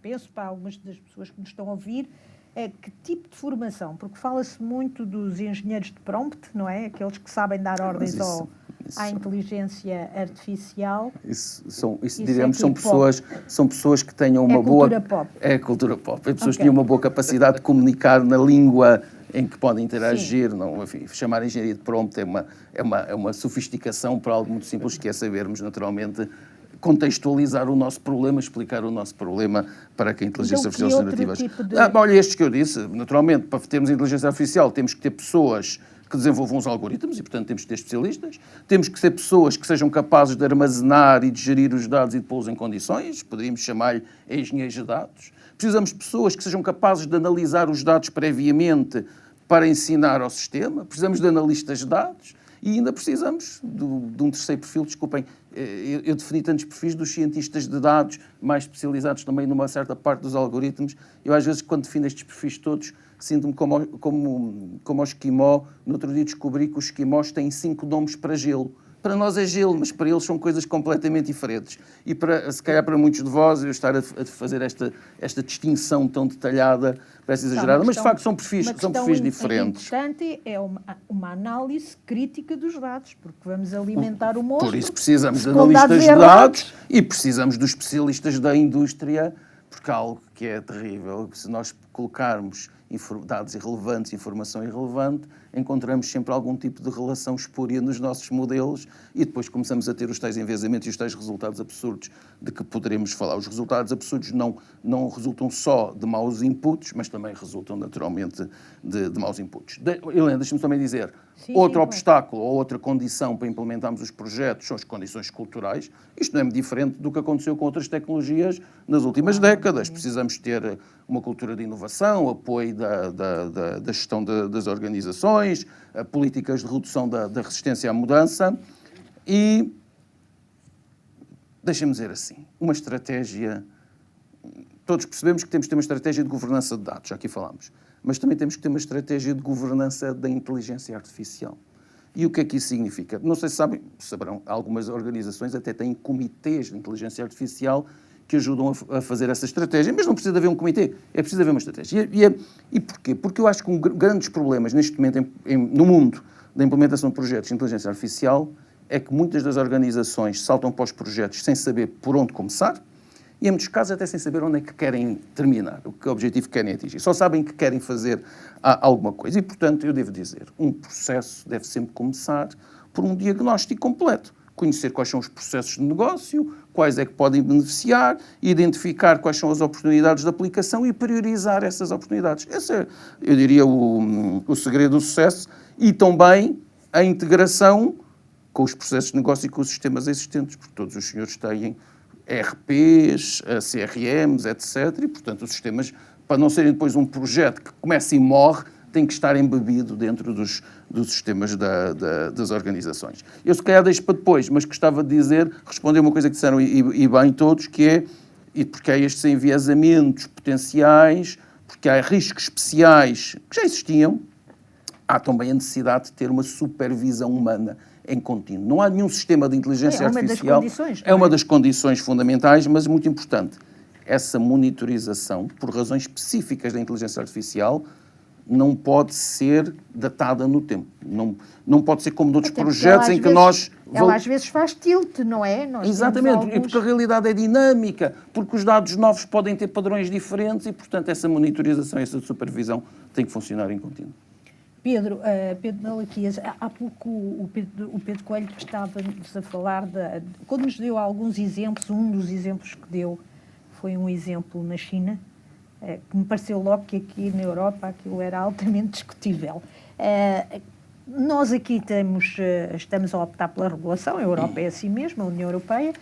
penso para algumas das pessoas que nos estão a ouvir, que tipo de formação? Porque fala-se muito dos engenheiros de prompt, não é? Aqueles que sabem dar ordens à inteligência artificial. Diríamos, são pessoas que tenham uma boa... Cultura pop. É cultura pop. É pessoas que têm uma boa capacidade de comunicar na língua em que podem interagir. Não, enfim, chamar engenharia de prompt é uma sofisticação para algo muito simples, que é sabermos, naturalmente, contextualizar o nosso problema, explicar o nosso problema para que a inteligência artificial seja nativa. Olha, estes que eu disse, naturalmente, para termos inteligência artificial temos que ter pessoas que desenvolvam os algoritmos e, portanto, temos que ter especialistas. Temos que ter pessoas que sejam capazes de armazenar e de gerir os dados e de pô-los em condições. Poderíamos chamar-lhe engenheiros de dados. Precisamos de pessoas que sejam capazes de analisar os dados previamente para ensinar ao sistema. Precisamos de analistas de dados. E ainda precisamos de um terceiro perfil, desculpem, eu defini tantos perfis dos cientistas de dados, mais especializados também numa certa parte dos algoritmos. Eu, às vezes, quando defino estes perfis todos, sinto-me como o esquimó. No outro dia descobri que os esquimós têm 5 nomes para gelo. Para nós é gelo, mas para eles são coisas completamente diferentes. E, se calhar, para muitos de vós, eu estar a fazer esta distinção tão detalhada parece exagerada, mas de facto são perfis diferentes. O importante é uma análise crítica dos dados, porque vamos alimentar o monstro. Por isso precisamos de analistas de dados e precisamos dos especialistas da indústria, porque há algo que é terrível. Se nós colocarmos dados irrelevantes, informação irrelevante, encontramos sempre algum tipo de relação espúria nos nossos modelos e depois começamos a ter os tais enviesamentos e os tais resultados absurdos de que poderemos falar. Os resultados absurdos não resultam só de maus inputs, mas também resultam naturalmente de maus inputs. Helena, deixa-me também dizer, outro obstáculo ou outra condição para implementarmos os projetos são as condições culturais. Isto não é muito diferente do que aconteceu com outras tecnologias nas últimas décadas. Precisamos ter uma cultura de inovação, apoio da gestão das organizações, políticas de redução da resistência à mudança e, deixem-me dizer assim, uma estratégia... Todos percebemos que temos que ter uma estratégia de governança de dados, já aqui falámos, mas também temos que ter uma estratégia de governança da inteligência artificial. E o que é que isso significa? Não sei se saberão, algumas organizações até têm comitês de inteligência artificial que ajudam a fazer essa estratégia, mas não precisa haver um comitê, é preciso haver uma estratégia. E porquê? Porque eu acho que um grandes problemas neste momento no mundo da implementação de projetos de inteligência artificial é que muitas das organizações saltam para os projetos sem saber por onde começar e, em muitos casos, até sem saber onde é que querem terminar, o que objetivo querem atingir. Só sabem que querem fazer alguma coisa. E, portanto, eu devo dizer, um processo deve sempre começar por um diagnóstico completo. Conhecer quais são os processos de negócio, quais é que podem beneficiar, identificar quais são as oportunidades de aplicação e priorizar essas oportunidades. Esse é, eu diria, o segredo do sucesso e também a integração com os processos de negócio e com os sistemas existentes, porque todos os senhores têm ERPs, CRMs, etc. E, portanto, os sistemas, para não serem depois um projeto que começa e morre, tem que estar embebido dentro dos sistemas das organizações. Eu, se calhar, deixo para depois, mas gostava de responder uma coisa que disseram e bem todos, que é, e porque há estes enviesamentos potenciais, porque há riscos especiais que já existiam, há também a necessidade de ter uma supervisão humana em contínuo. Não há nenhum sistema de inteligência artificial. É uma das condições fundamentais, mas muito importante. Essa monitorização, por razões específicas da inteligência artificial, não pode ser datada no tempo. Não pode ser como de outros projetos em que nós... Ela às vezes faz tilt, não é? Exatamente, e porque a realidade é dinâmica, porque os dados novos podem ter padrões diferentes e, portanto, essa monitorização, essa supervisão tem que funcionar em contínuo. Pedro Malaquias, há pouco o Pedro Coelho estava-nos a falar, quando nos deu alguns exemplos, um dos exemplos que deu foi um exemplo na China, que me pareceu logo que aqui na Europa aquilo era altamente discutível. Nós aqui estamos a optar pela regulação, a Europa é assim mesmo, a União Europeia.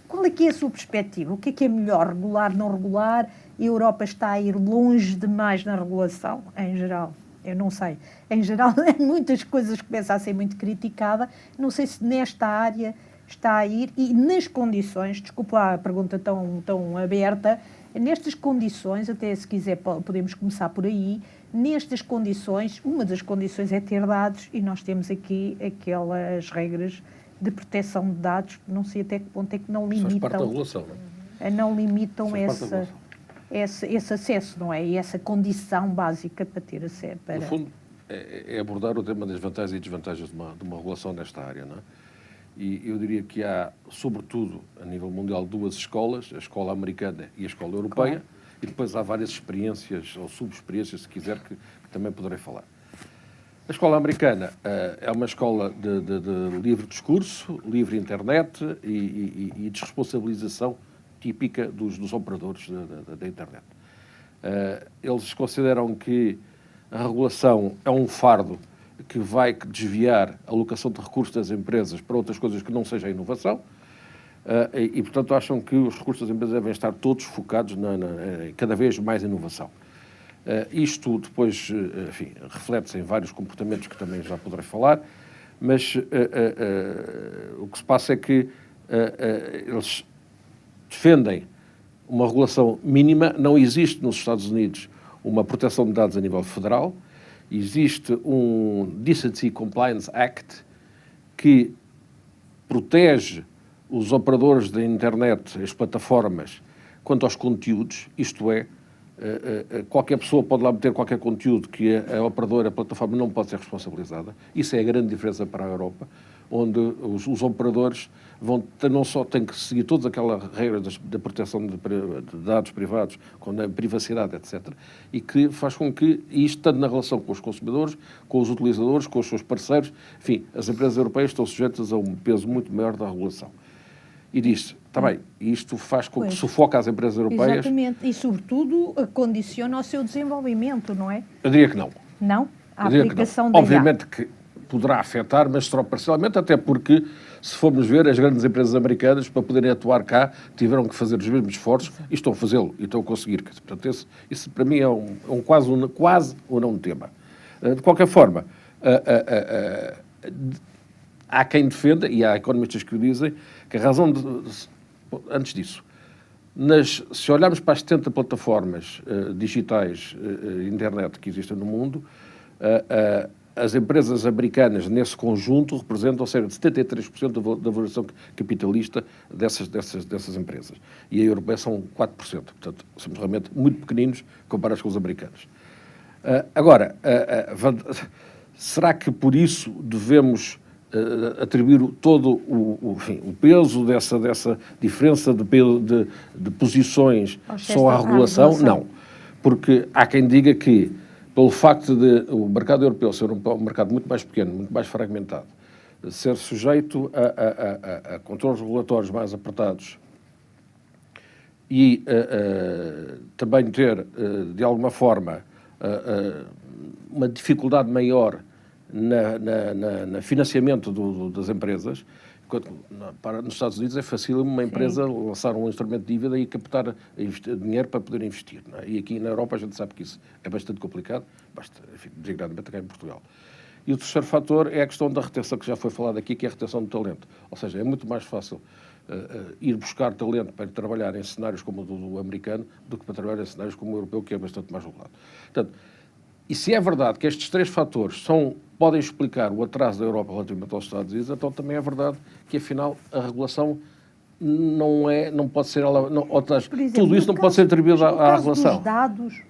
Qual é que é a sua perspectiva? O que é melhor, regular, não regular? A Europa está a ir longe demais na regulação, em geral? Eu não sei. Em geral, muitas coisas começam a ser muito criticada. Não sei se nesta área está a ir e nas condições, desculpa lá a pergunta tão aberta, nestas condições, até se quiser podemos começar por aí, nestas condições, uma das condições é ter dados e nós temos aqui aquelas regras de proteção de dados, não sei até que ponto é que não limitam... Faz parte da regulação, não é? Não limitam esse acesso, não é? E essa condição básica para ter acesso. No fundo, é abordar o tema das vantagens e desvantagens de uma regulação nesta área, não é? E eu diria que há, sobretudo, a nível mundial, duas escolas, a escola americana e a escola europeia, claro. E depois há várias experiências, ou subexperiências, se quiser, que também poderei falar. A escola americana é uma escola de livre discurso, livre internet e desresponsabilização típica dos operadores da internet. Eles consideram que a regulação é um fardo que vai desviar a alocação de recursos das empresas para outras coisas que não seja a inovação e, portanto, acham que os recursos das empresas devem estar todos focados em cada vez mais inovação. Isto depois, enfim, reflete-se em vários comportamentos que também já poderei falar, mas o que se passa é que eles defendem uma regulação mínima. Não existe nos Estados Unidos uma proteção de dados a nível federal. Existe um Decency Compliance Act que protege os operadores da internet, as plataformas, quanto aos conteúdos, isto é, qualquer pessoa pode lá meter qualquer conteúdo que a operadora, a plataforma, não pode ser responsabilizada. Isso é a grande diferença para a Europa, onde os operadores não só têm que seguir todas aquelas regras da proteção de dados privados, com a privacidade, etc., e que faz com que isto, tanto na relação com os consumidores, com os utilizadores, com os seus parceiros, enfim, as empresas europeias estão sujeitas a um peso muito maior da regulação. E diz-se, está bem, isto faz com que sufoque as empresas europeias. Exatamente, e sobretudo condiciona o seu desenvolvimento, não é? Eu diria que não. Não? A Eu diria aplicação que da não. Obviamente que poderá afetar, mas só parcialmente, até porque, se formos ver, as grandes empresas americanas, para poderem atuar cá, tiveram que fazer os mesmos esforços e estão a fazê-lo, e estão a conseguir. Portanto, isso para mim é quase um não tema. De qualquer forma, há quem defenda, e há economistas que dizem, que a razão antes disso, se olharmos para as 70 plataformas digitais internet que existem no mundo, as empresas americanas, nesse conjunto, representam cerca de 73% da valoração capitalista dessas empresas. E a europeia são 4%. Portanto, somos realmente muito pequeninos comparados com os americanos. Agora, será que por isso devemos atribuir todo o peso dessa diferença de posições só à regulação? Não. Porque há quem diga que, pelo facto de o mercado europeu ser um mercado muito mais pequeno, muito mais fragmentado, ser sujeito a controles regulatórios mais apertados e também ter, de alguma forma, uma dificuldade maior no financiamento das empresas, nos Estados Unidos é fácil uma empresa lançar um instrumento de dívida e captar dinheiro para poder investir. Não é? E aqui na Europa a gente sabe que isso é bastante complicado, designadamente cá em Portugal. E o terceiro fator é a questão da retenção, que já foi falado aqui, que é a retenção de talento. Ou seja, é muito mais fácil ir buscar talento para trabalhar em cenários como o do americano do que para trabalhar em cenários como o europeu, que é bastante mais regulado. Portanto, e se é verdade que estes três fatores podem explicar o atraso da Europa relativamente aos Estados Unidos, então também é verdade que, afinal, a regulação não pode ser... tudo isso não pode ser atribuído à regulação. Os dados,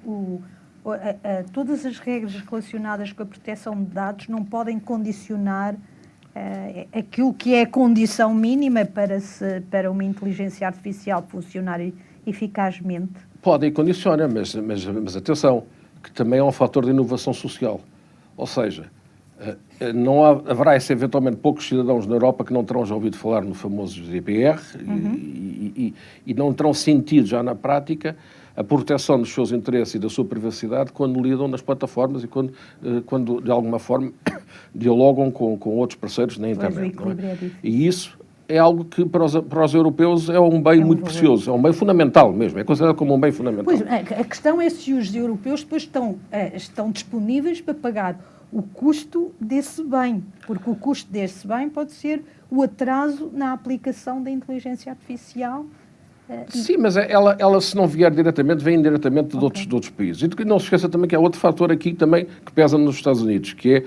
todas as regras relacionadas com a proteção de dados não podem condicionar aquilo que é a condição mínima para uma inteligência artificial funcionar eficazmente. Pode e condiciona, mas atenção, que também é um fator de inovação social. Ou seja, haverá eventualmente poucos cidadãos na Europa que não terão já ouvido falar no famoso GDPR e não terão sentido já na prática a proteção dos seus interesses e da sua privacidade quando lidam nas plataformas e quando de alguma forma dialogam com outros parceiros na internet. Não é? E isso é algo que para os europeus é um bem muito precioso, é um bem fundamental mesmo, é considerado como um bem fundamental. Pois, a questão é se os europeus depois estão disponíveis para pagar o custo desse bem, porque o custo desse bem pode ser o atraso na aplicação da inteligência artificial. Sim, mas ela se não vier diretamente, vem indiretamente de outros países. E não se esqueça também que há outro fator aqui também que pesa nos Estados Unidos, que é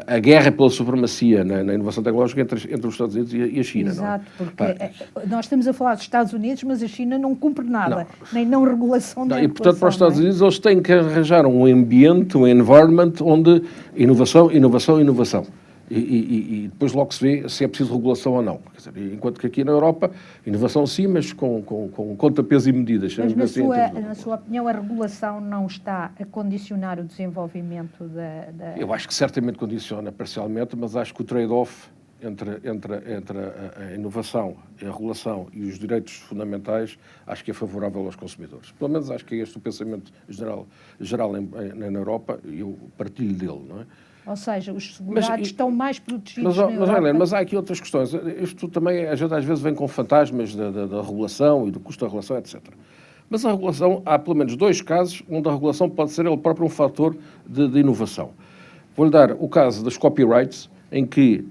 a guerra pela supremacia na inovação tecnológica entre os Estados Unidos e a China. Exato, não é? Porque nós estamos a falar dos Estados Unidos, mas a China não cumpre nada, nem regulação da E, portanto, para os Estados Unidos, eles têm que arranjar um ambiente, um environment, onde inovação. E depois logo se vê se é preciso regulação ou não. Quer dizer, enquanto que aqui na Europa, inovação sim, mas com conta, peso e medidas. Mas na sua opinião, a regulação não está a condicionar o desenvolvimento da... Eu acho que certamente condiciona parcialmente, mas acho que o trade-off entre a inovação, a regulação e os direitos fundamentais, acho que é favorável aos consumidores. Pelo menos acho que é este o pensamento geral na Europa e eu partilho dele, não é? Ou seja, os segurados estão mais protegidos na Europa. Mas há aqui outras questões. Isto também, a gente às vezes vem com fantasmas da regulação e do custo da regulação, etc. Mas a regulação, há pelo menos 2 casos onde a regulação pode ser ele próprio um fator de inovação. Vou-lhe dar o caso das copyrights, em que,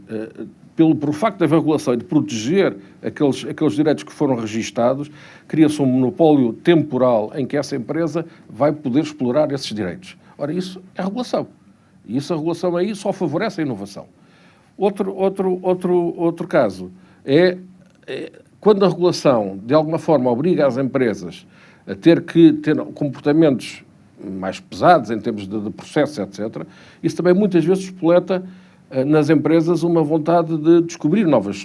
por facto da regulação e de proteger aqueles direitos que foram registados, cria-se um monopólio temporal em que essa empresa vai poder explorar esses direitos. Ora, isso é regulação. E essa regulação aí só favorece a inovação. Outro caso é quando a regulação, de alguma forma, obriga as empresas a ter que ter comportamentos mais pesados em termos de processo, etc., isso também muitas vezes espoleta nas empresas uma vontade de descobrir novas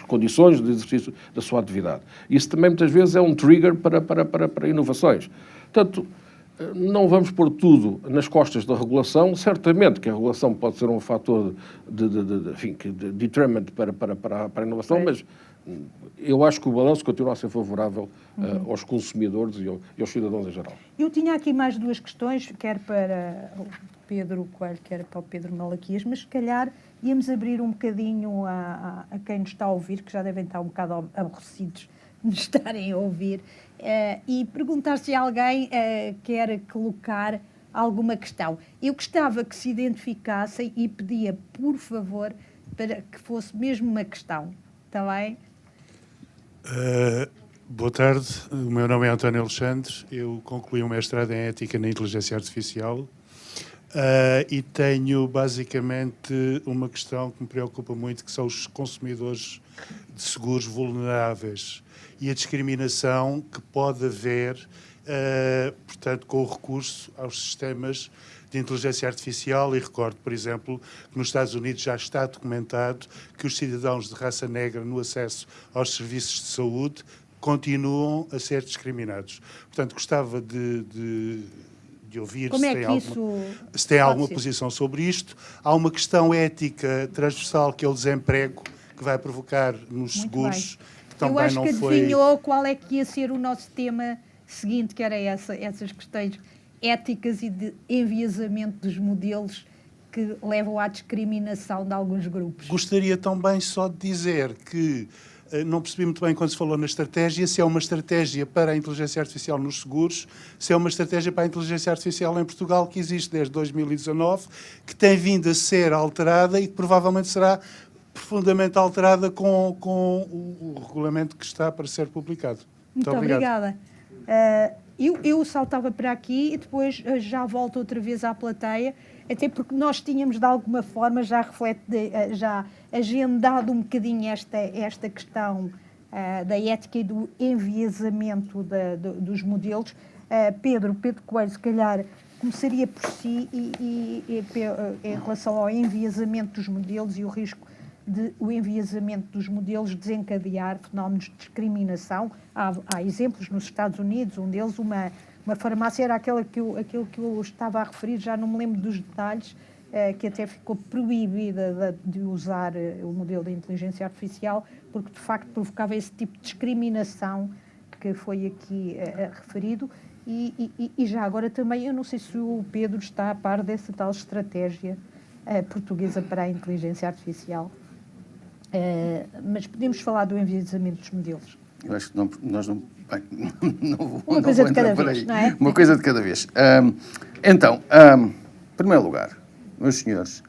condições de exercício da sua atividade. Isso também muitas vezes é um trigger para inovações. Portanto, não vamos pôr tudo nas costas da regulação. Certamente que a regulação pode ser um fator de determinant para a inovação, mas eu acho que o balanço continua a ser favorável aos consumidores e aos cidadãos em geral. Eu tinha aqui mais duas questões, quer para o Pedro Coelho, quer para o Pedro Malaquias, mas se calhar íamos abrir um bocadinho a quem nos está a ouvir, que já devem estar um bocado aborrecidos de nos estarem a ouvir, e perguntar se alguém quer colocar alguma questão. Eu gostava que se identificassem e pedia, por favor, para que fosse mesmo uma questão. Está bem? Boa tarde, o meu nome é António Alexandre, eu concluí um mestrado em Ética na Inteligência Artificial e tenho basicamente uma questão que me preocupa muito, que são os consumidores de seguros vulneráveis e a discriminação que pode haver, portanto, com o recurso aos sistemas de inteligência artificial, e recordo, por exemplo, que nos Estados Unidos já está documentado que os cidadãos de raça negra no acesso aos serviços de saúde continuam a ser discriminados. Portanto, gostava de ouvir se tem alguma posição sobre isto. Há uma questão ética transversal, que é o desemprego, que vai provocar nos seguros, que também eu acho não que foi... adivinhou qual é que ia ser o nosso tema seguinte, que era essas questões éticas e de enviesamento dos modelos que levam à discriminação de alguns grupos. Gostaria também só de dizer que não percebi muito bem quando se falou na estratégia, se é uma estratégia para a inteligência artificial nos seguros, se é uma estratégia para a inteligência artificial em Portugal, que existe desde 2019, que tem vindo a ser alterada e que provavelmente será profundamente alterada com o regulamento que está para ser publicado. Muito obrigada. Eu saltava para aqui e depois já volto outra vez à plateia, até porque nós tínhamos de alguma forma já agendado um bocadinho esta questão da ética e do enviesamento dos modelos. Pedro Coelho, se calhar, começaria por si em relação ao enviesamento dos modelos e o risco de o enviesamento dos modelos desencadear fenómenos de discriminação. Há exemplos nos Estados Unidos, um deles, uma farmácia, era aquele que eu estava a referir, já não me lembro dos detalhes, que até ficou proibida de usar o modelo de inteligência artificial, porque de facto provocava esse tipo de discriminação que foi aqui referido. E já agora também, eu não sei se o Pedro está a par dessa tal estratégia portuguesa para a inteligência artificial. Mas podemos falar do enviesamento dos modelos. Eu acho que nós não vou uma coisa de cada vez, não é? Uma coisa de cada vez. Então, em primeiro lugar, meus senhores,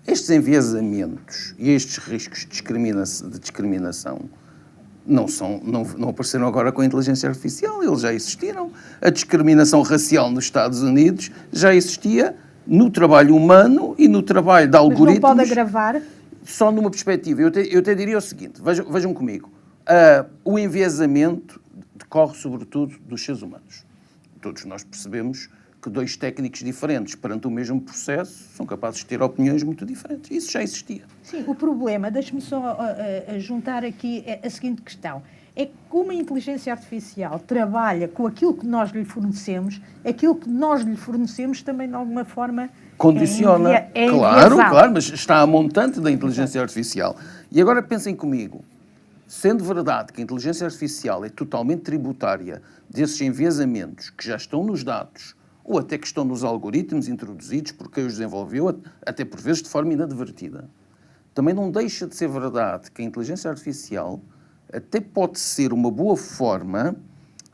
estes enviesamentos e estes riscos de discriminação não apareceram agora com a inteligência artificial, eles já existiram. A discriminação racial nos Estados Unidos já existia no trabalho humano e no trabalho de algoritmos. Mas não pode agravar? Só numa perspectiva. Eu até diria o seguinte, vejam comigo. O enviesamento decorre sobretudo dos seres humanos. Todos nós percebemos que dois técnicos diferentes perante o mesmo processo são capazes de ter opiniões muito diferentes. Isso já existia. Sim, o problema, deixe-me só juntar aqui a seguinte questão, é que como a inteligência artificial trabalha com aquilo que nós lhe fornecemos, aquilo que nós lhe fornecemos também de alguma forma condiciona. Claro, mas está a montante da inteligência artificial. E agora pensem comigo, sendo verdade que a inteligência artificial é totalmente tributária desses enviesamentos que já estão nos dados, ou até que estão nos algoritmos introduzidos por quem os desenvolveu, até por vezes de forma inadvertida, também não deixa de ser verdade que a inteligência artificial até pode ser uma boa forma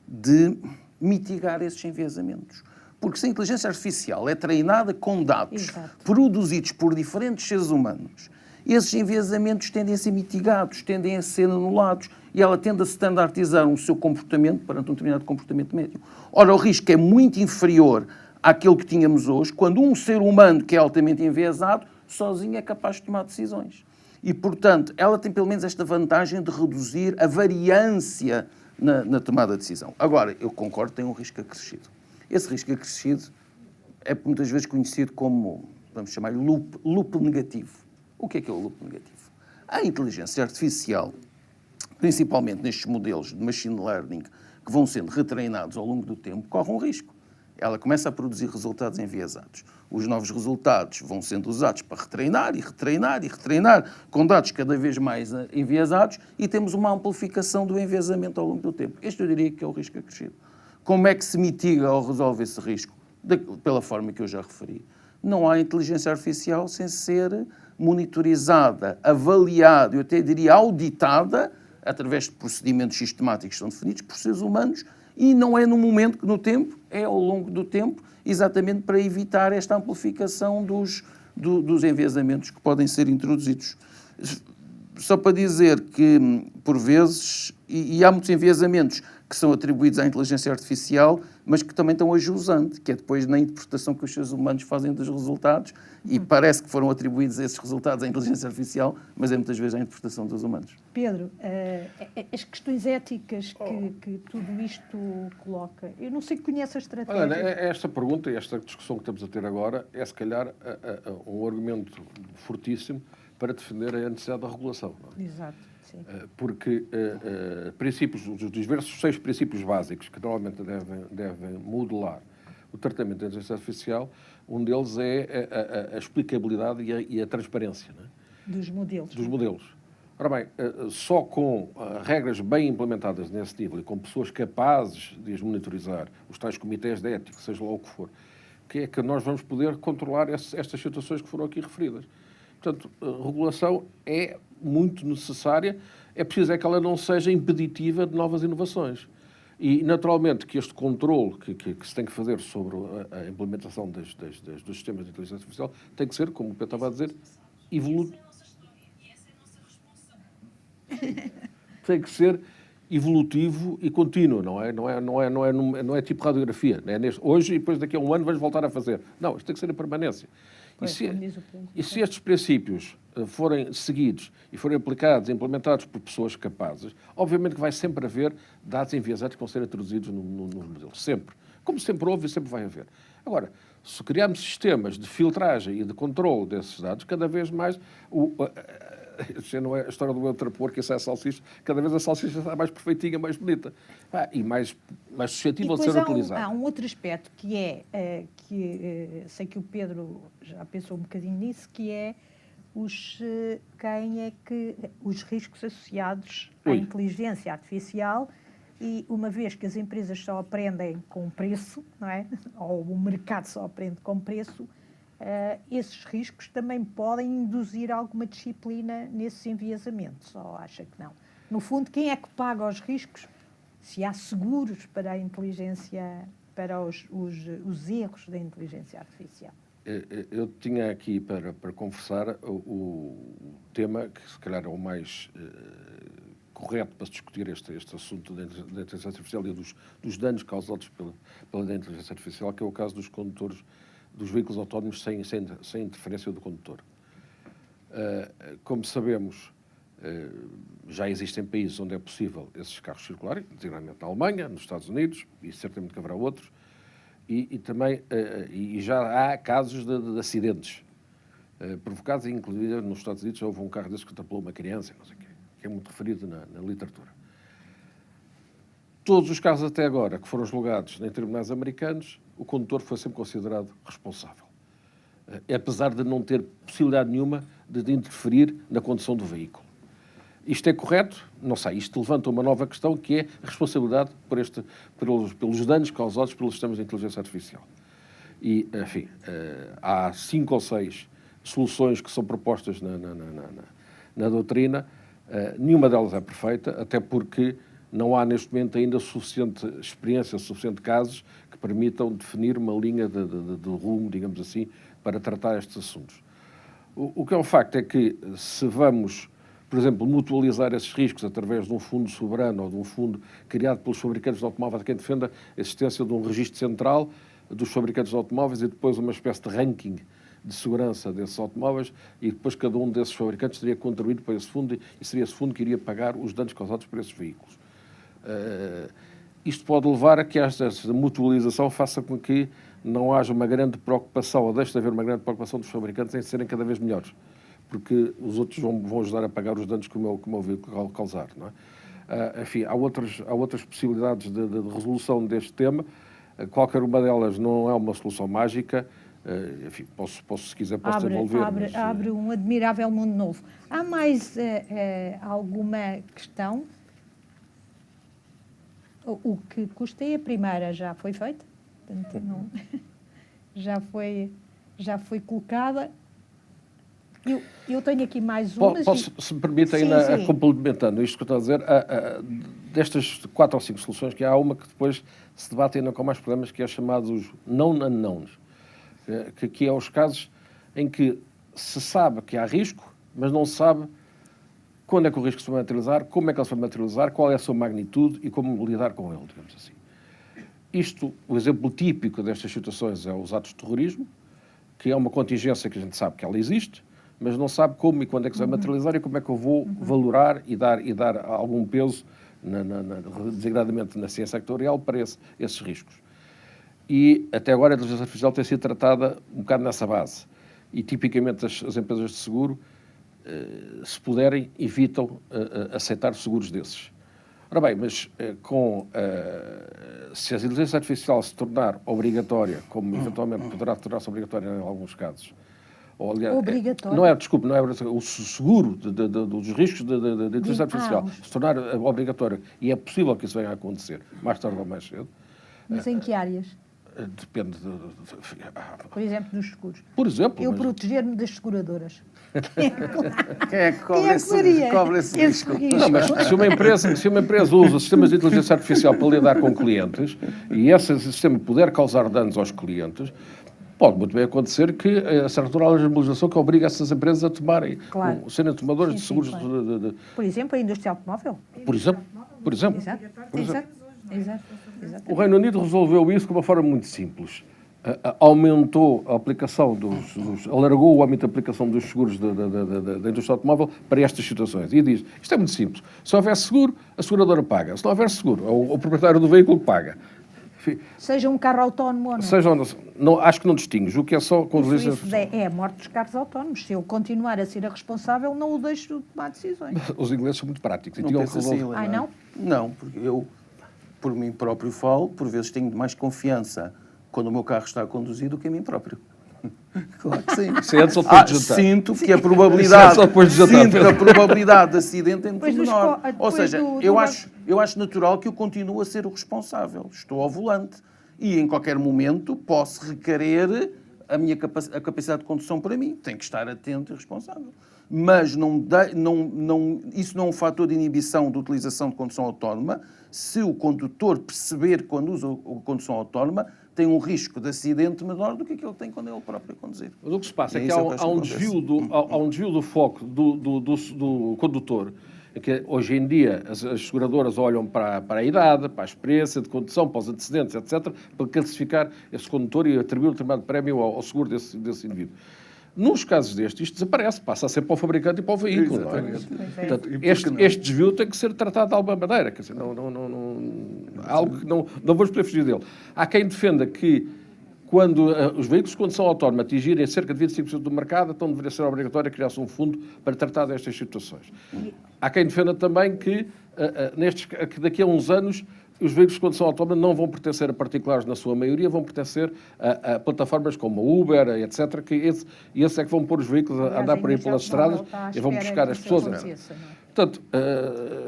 de mitigar esses enviesamentos. Porque se a inteligência artificial é treinada com dados produzidos por diferentes seres humanos, esses enviesamentos tendem a ser mitigados, tendem a ser anulados e ela tende a standardizar o seu comportamento perante um determinado comportamento médio. Ora, o risco é muito inferior àquele que tínhamos hoje, quando um ser humano que é altamente enviesado, sozinho é capaz de tomar decisões. E, portanto, ela tem pelo menos esta vantagem de reduzir a variância na tomada de decisão. Agora, eu concordo, tem um risco acrescido. Esse risco acrescido é muitas vezes conhecido como, vamos chamar-lhe, loop negativo. O que é o loop negativo? A inteligência artificial, principalmente nestes modelos de machine learning que vão sendo retreinados ao longo do tempo, corre um risco. Ela começa a produzir resultados enviesados. Os novos resultados vão sendo usados para retreinar e retreinar e retreinar, com dados cada vez mais enviesados, e temos uma amplificação do enviesamento ao longo do tempo. Este eu diria que é o risco acrescido. Como é que se mitiga ou resolve esse risco? Pela forma que eu já referi. Não há inteligência artificial sem ser monitorizada, avaliada, eu até diria auditada, através de procedimentos sistemáticos que são definidos por seres humanos, e não é no momento que no tempo, é ao longo do tempo, exatamente para evitar esta amplificação dos enviesamentos que podem ser introduzidos. Só para dizer que, por vezes, e há muitos enviesamentos que são atribuídos à inteligência artificial, mas que também estão a jusante, que é depois na interpretação que os seres humanos fazem dos resultados, e parece que foram atribuídos esses resultados à inteligência artificial, mas é muitas vezes à interpretação dos humanos. Pedro, as questões éticas que tudo isto coloca, eu não sei que conhece a estratégia. Olha, esta pergunta e esta discussão que estamos a ter agora é, se calhar, um argumento fortíssimo para defender a necessidade da regulação. Não é? Exato. Sim. Porque princípios, dos diversos 6 princípios básicos que normalmente devem modelar o tratamento da inteligência artificial, um deles é a explicabilidade e a transparência, não é? Dos modelos. Dos modelos. Ora bem, só com regras bem implementadas nesse nível e com pessoas capazes de as monitorizar, os tais comitês de ética, seja lá o que for, que é que nós vamos poder controlar estas situações que foram aqui referidas. Portanto, a regulação é muito necessária, é preciso que ela não seja impeditiva de novas inovações. E, naturalmente, que este controle que se tem que fazer sobre a implementação dos sistemas de inteligência artificial tem que ser, como o Pedro estava a dizer, tem que ser evolutivo e contínuo, não é tipo radiografia. Não é hoje e depois daqui a um ano vamos voltar a fazer. Não, isto tem que ser em permanência. E se estes princípios forem seguidos e forem aplicados e implementados por pessoas capazes, obviamente que vai sempre haver dados enviesados que vão ser introduzidos nos modelos. Sempre. Como sempre houve e sempre vai haver. Agora, se criarmos sistemas de filtragem e de controle desses dados, cada vez mais... não é a história do outro porco, isso é a salsicha. Cada vez a salsicha está mais perfeitinha, mais bonita. E mais suscetível de ser utilizada. Há um outro aspecto que é, sei que o Pedro já pensou um bocadinho nisso, que é os riscos associados à inteligência artificial, e uma vez que as empresas só aprendem com preço, não é? Ou o mercado só aprende com preço, esses riscos também podem induzir alguma disciplina nesses enviesamentos, ou acha que não? No fundo, quem é que paga os riscos? Se há seguros para a inteligência, para os erros da inteligência artificial? Eu tinha aqui para conversar o tema que se calhar é o mais correto para se discutir este assunto da inteligência artificial e dos danos causados pela inteligência artificial, que é o caso dos condutores dos veículos autónomos sem interferência do condutor. Como sabemos, já existem países onde é possível esses carros circularem, designadamente na Alemanha, nos Estados Unidos, e certamente que haverá outros, e também já há casos de acidentes provocados, e inclusive nos Estados Unidos houve um carro desses que atropelou uma criança, não sei o quê, que é muito referido na literatura. Todos os casos até agora que foram julgados em tribunais americanos, o condutor foi sempre considerado responsável, apesar de não ter possibilidade nenhuma de interferir na condução do veículo. Isto é correto? Não sei. Isto levanta uma nova questão, que é a responsabilidade pelos danos causados pelos sistemas de inteligência artificial. E, enfim, há 5 ou 6 soluções que são propostas na doutrina. Nenhuma delas é perfeita, até porque não há neste momento ainda suficiente experiência, suficiente casos que permitam definir uma linha de rumo, digamos assim, para tratar estes assuntos. O que é um facto é que se vamos, por exemplo, mutualizar esses riscos através de um fundo soberano ou de um fundo criado pelos fabricantes de automóveis, quem defenda a existência de um registro central dos fabricantes de automóveis e depois uma espécie de ranking de segurança desses automóveis, e depois cada um desses fabricantes teria contribuído para esse fundo e seria esse fundo que iria pagar os danos causados por esses veículos. Isto pode levar a que esta mutualização faça com que não haja uma grande preocupação, ou deixe de haver uma grande preocupação dos fabricantes em serem cada vez melhores, porque os outros vão ajudar a pagar os danos que o meu veículo causar, não é? Enfim, há outras possibilidades de resolução deste tema. Qualquer uma delas não é uma solução mágica. Enfim, se quiser, posso devolver. Abre um admirável mundo novo. Há mais alguma questão? O que custei a primeira já foi feita? Portanto, não, já foi colocada. Eu tenho aqui mais uma. Se me permitem, complementando isto que eu estou a dizer, destas 4 ou 5 soluções, que há uma que depois se debate ainda com mais problemas, que é chamados known unknowns, que é os casos em que se sabe que há risco, mas não se sabe quando é que o risco se vai materializar, como é que ele se vai materializar, qual é a sua magnitude e como lidar com ele, digamos assim. O exemplo típico destas situações é os atos de terrorismo, que é uma contingência que a gente sabe que ela existe, mas não sabe como e quando é que se vai materializar e como é que eu vou valorar e dar algum peso, desigradamente na ciência actuarial, para esses riscos. E até agora a inteligência artificial tem sido tratada um bocado nessa base. E tipicamente as empresas de seguro, se puderem, evitam aceitar seguros desses. Ora bem, mas se a inteligência artificial se tornar obrigatória, como eventualmente poderá tornar-se obrigatória em alguns casos, ou, aliás, obrigatório? não é o seguro dos riscos da inteligência artificial se tornar obrigatório, e é possível que isso venha a acontecer, mais tarde ou mais cedo. Mas em que áreas? Depende por exemplo, dos seguros. Por exemplo. Eu proteger-me das seguradoras. Quem é que cobre esse risco? Não, mas se uma empresa usa sistemas de inteligência artificial para lidar com clientes e esse sistema puder causar danos aos clientes, pode muito bem acontecer que a certa altura há uma legislação que obriga essas empresas a tomarem, serem tomadores de seguros. Claro. Por exemplo, a indústria automóvel? Por exemplo. Exato. O Reino Unido resolveu isso de uma forma muito simples. Aumentou a aplicação alargou o âmbito de aplicação dos seguros da indústria automóvel para estas situações. E diz, isto é muito simples, se houver seguro, a seguradora paga. Se não houver seguro, o proprietário do veículo paga. Seja um carro autónomo ou não. Acho que não distingues. O que é só... Isso é a morte dos carros autónomos. Se eu continuar a ser a responsável, não o deixo de tomar decisões. Os ingleses são muito práticos. Não pensa assim, não? Não, porque eu, por mim próprio falo, por vezes tenho mais confiança quando o meu carro está conduzido do que a mim próprio. Claro que sim. Sinto que a probabilidade de acidente é muito menor. Ou seja, eu acho natural que eu continue a ser o responsável. Estou ao volante e em qualquer momento posso requerer a capacidade de condução para mim. Tenho que estar atento e responsável. Mas isso não é um fator de inibição de utilização de condução autónoma se o condutor perceber que quando usa a condução autónoma tem um risco de acidente menor do que aquele que tem quando é ele próprio a conduzir. Mas o que se passa é que há um desvio do foco do condutor, que hoje em dia as seguradoras olham para a idade, para a experiência de condução, para os antecedentes, etc., para classificar esse condutor e atribuir um determinado prémio ao seguro desse indivíduo. Nos casos destes, isto desaparece, passa a ser para o fabricante e para o veículo. Não é? Portanto, este desvio tem que ser tratado de alguma maneira. Quer dizer, algo que não vamos poder fugir dele. Há quem defenda que quando os veículos de condução autónoma atingirem cerca de 25% do mercado, então deveria ser obrigatório criar-se um fundo para tratar destas situações. Há quem defenda também que daqui a uns anos os veículos de condução autónoma não vão pertencer a particulares na sua maioria, vão pertencer a plataformas como a Uber, etc., que esse é que vão pôr os veículos a andar por aí pelas estradas e vão buscar as pessoas. Portanto,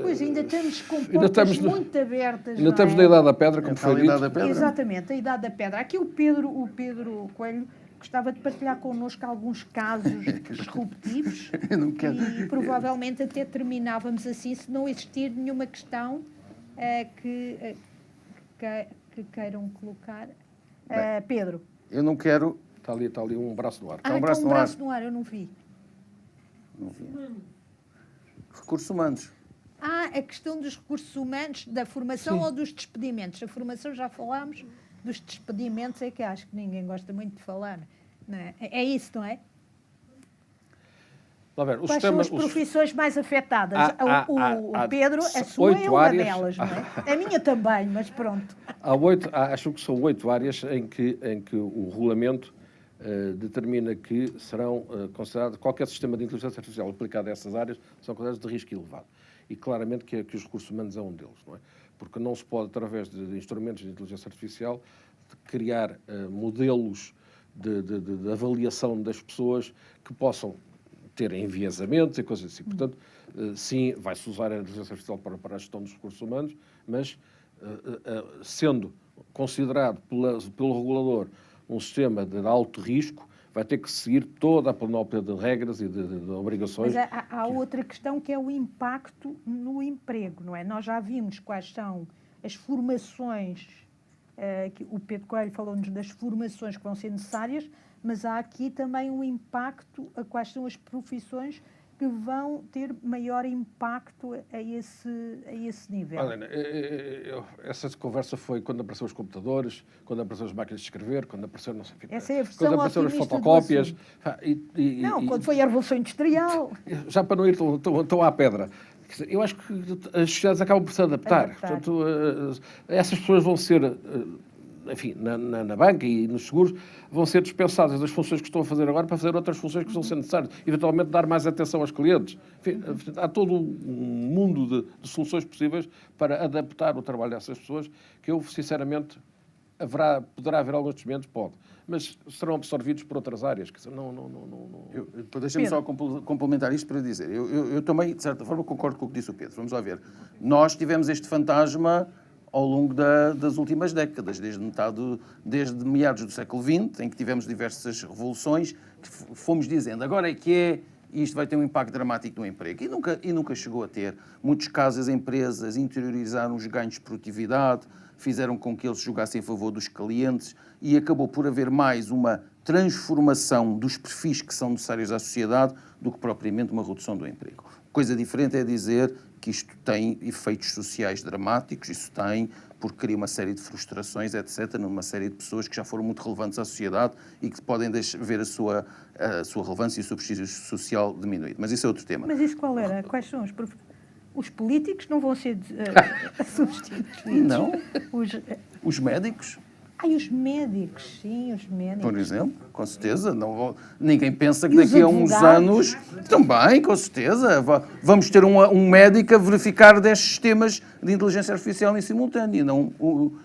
pois ainda estamos com portas muito abertas. Ainda estamos na Idade da Pedra, como foi dito. Exatamente, a Idade da Pedra. Aqui o Pedro Coelho gostava de partilhar connosco alguns casos disruptivos e provavelmente até terminávamos assim se não existir nenhuma questão que queiram colocar. Pedro. Eu não quero... Está ali um braço no ar. Está um braço no ar, eu não vi. Recursos humanos. A questão dos recursos humanos, da formação ou dos despedimentos? A formação já falámos, dos despedimentos é que acho que ninguém gosta muito de falar. Não é? É isso, não é? Quais são as profissões mais afetadas? O Pedro, a sua é uma delas, não é? A minha também, mas pronto. Acho que são 8 áreas em que o regulamento determina que serão considerados, qualquer sistema de inteligência artificial aplicado a essas áreas, são considerados de risco elevado. E claramente que os recursos humanos é um deles, não é? Porque não se pode, através de instrumentos de inteligência artificial, criar modelos de avaliação das pessoas que possam ter enviesamentos e coisas assim. Portanto, sim, vai-se usar a inteligência artificial para a gestão dos recursos humanos, mas sendo considerado pelo regulador um sistema de alto risco, vai ter que seguir toda a panóplia de regras e de obrigações. Mas há outra questão que é o impacto no emprego, não é? Nós já vimos quais são as formações, que o Pedro Coelho falou-nos das formações que vão ser necessárias, mas há aqui também um impacto a quais são as profissões que vão ter maior impacto a esse nível. Helena, essa conversa foi quando apareceram os computadores, quando apareceram as máquinas de escrever, quando apareceram, não sei, essa é a versão quando apareceram as fotocópias. Quando foi a Revolução Industrial. Já para não ir tão à pedra. Eu acho que as sociedades acabam por se adaptar. Portanto, essas pessoas vão ser, enfim, na banca e nos seguros, vão ser dispensadas das funções que estão a fazer agora para fazer outras funções que vão ser necessárias. Eventualmente dar mais atenção aos clientes. Enfim, há todo um mundo de soluções possíveis para adaptar o trabalho dessas pessoas que eu, sinceramente, poderá haver alguns desmentos, pode. Mas serão absorvidos por outras áreas. Que Deixa-me só complementar isto para dizer. Eu também, de certa forma, concordo com o que disse o Pedro. Vamos lá ver. Nós tivemos este fantasma ao longo das últimas décadas, desde meados do século XX, em que tivemos diversas revoluções, que fomos dizendo, agora é que é, e isto vai ter um impacto dramático no emprego. E nunca chegou a ter. Muitos casos, as empresas interiorizaram os ganhos de produtividade, fizeram com que eles jogassem a favor dos clientes e acabou por haver mais uma transformação dos perfis que são necessários à sociedade do que propriamente uma redução do emprego. Coisa diferente é dizer que isto tem efeitos sociais dramáticos, isso tem, porque cria uma série de frustrações, etc., numa série de pessoas que já foram muito relevantes à sociedade e que podem ver a sua relevância e o seu prestígio social diminuído. Mas isso é outro tema. Mas isso qual era? Quais são os políticos não vão ser substituídos? Não. Os médicos. Os médicos, sim, os médicos. Por exemplo, com certeza. Ninguém pensa que daqui a uns anos... Também, com certeza. Vamos ter um médico a verificar 10 sistemas de inteligência artificial em simultâneo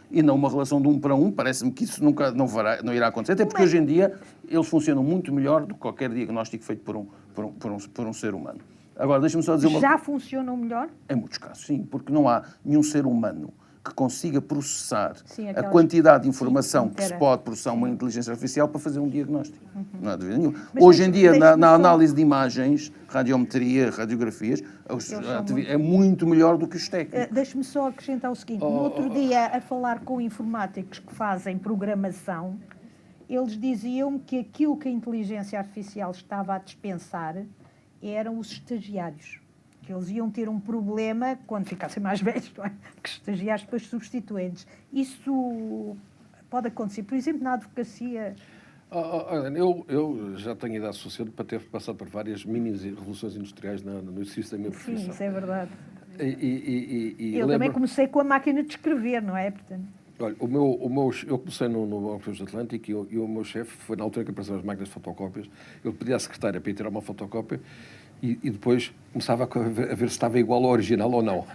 e não uma relação de 1 para 1. Parece-me que isso nunca não irá acontecer. Até porque hoje em dia eles funcionam muito melhor do que qualquer diagnóstico feito por um ser humano. Agora, deixa-me só dizer Já funcionam melhor? Em muitos casos, sim. Porque não há nenhum ser humano que consiga processar a quantidade de informação que se pode processar uma inteligência artificial para fazer um diagnóstico. Não há dúvida nenhuma. Hoje em dia, na análise de imagens, radiometria, radiografias, é muito melhor do que os técnicos. Deixe-me só acrescentar o seguinte. No outro dia, a falar com informáticos que fazem programação, eles diziam que aquilo que a inteligência artificial estava a dispensar eram os estagiários. Que eles iam ter um problema quando ficassem mais velhos, não é? Que os estagiários depois substituentes. Isso pode acontecer, por exemplo, na advocacia. Eu já tenho idade suficiente para ter passado por várias mini-revoluções industriais no exercício da minha profissão. Sim, isso é verdade. Eu também comecei com a máquina de escrever, não é? Portanto... Olha, eu comecei no Banco do Atlântico e o meu chefe, foi na altura que apareceram as máquinas de fotocópias, ele pedia à secretária para ir tirar uma fotocópia e depois começava a ver se estava igual ao original ou não.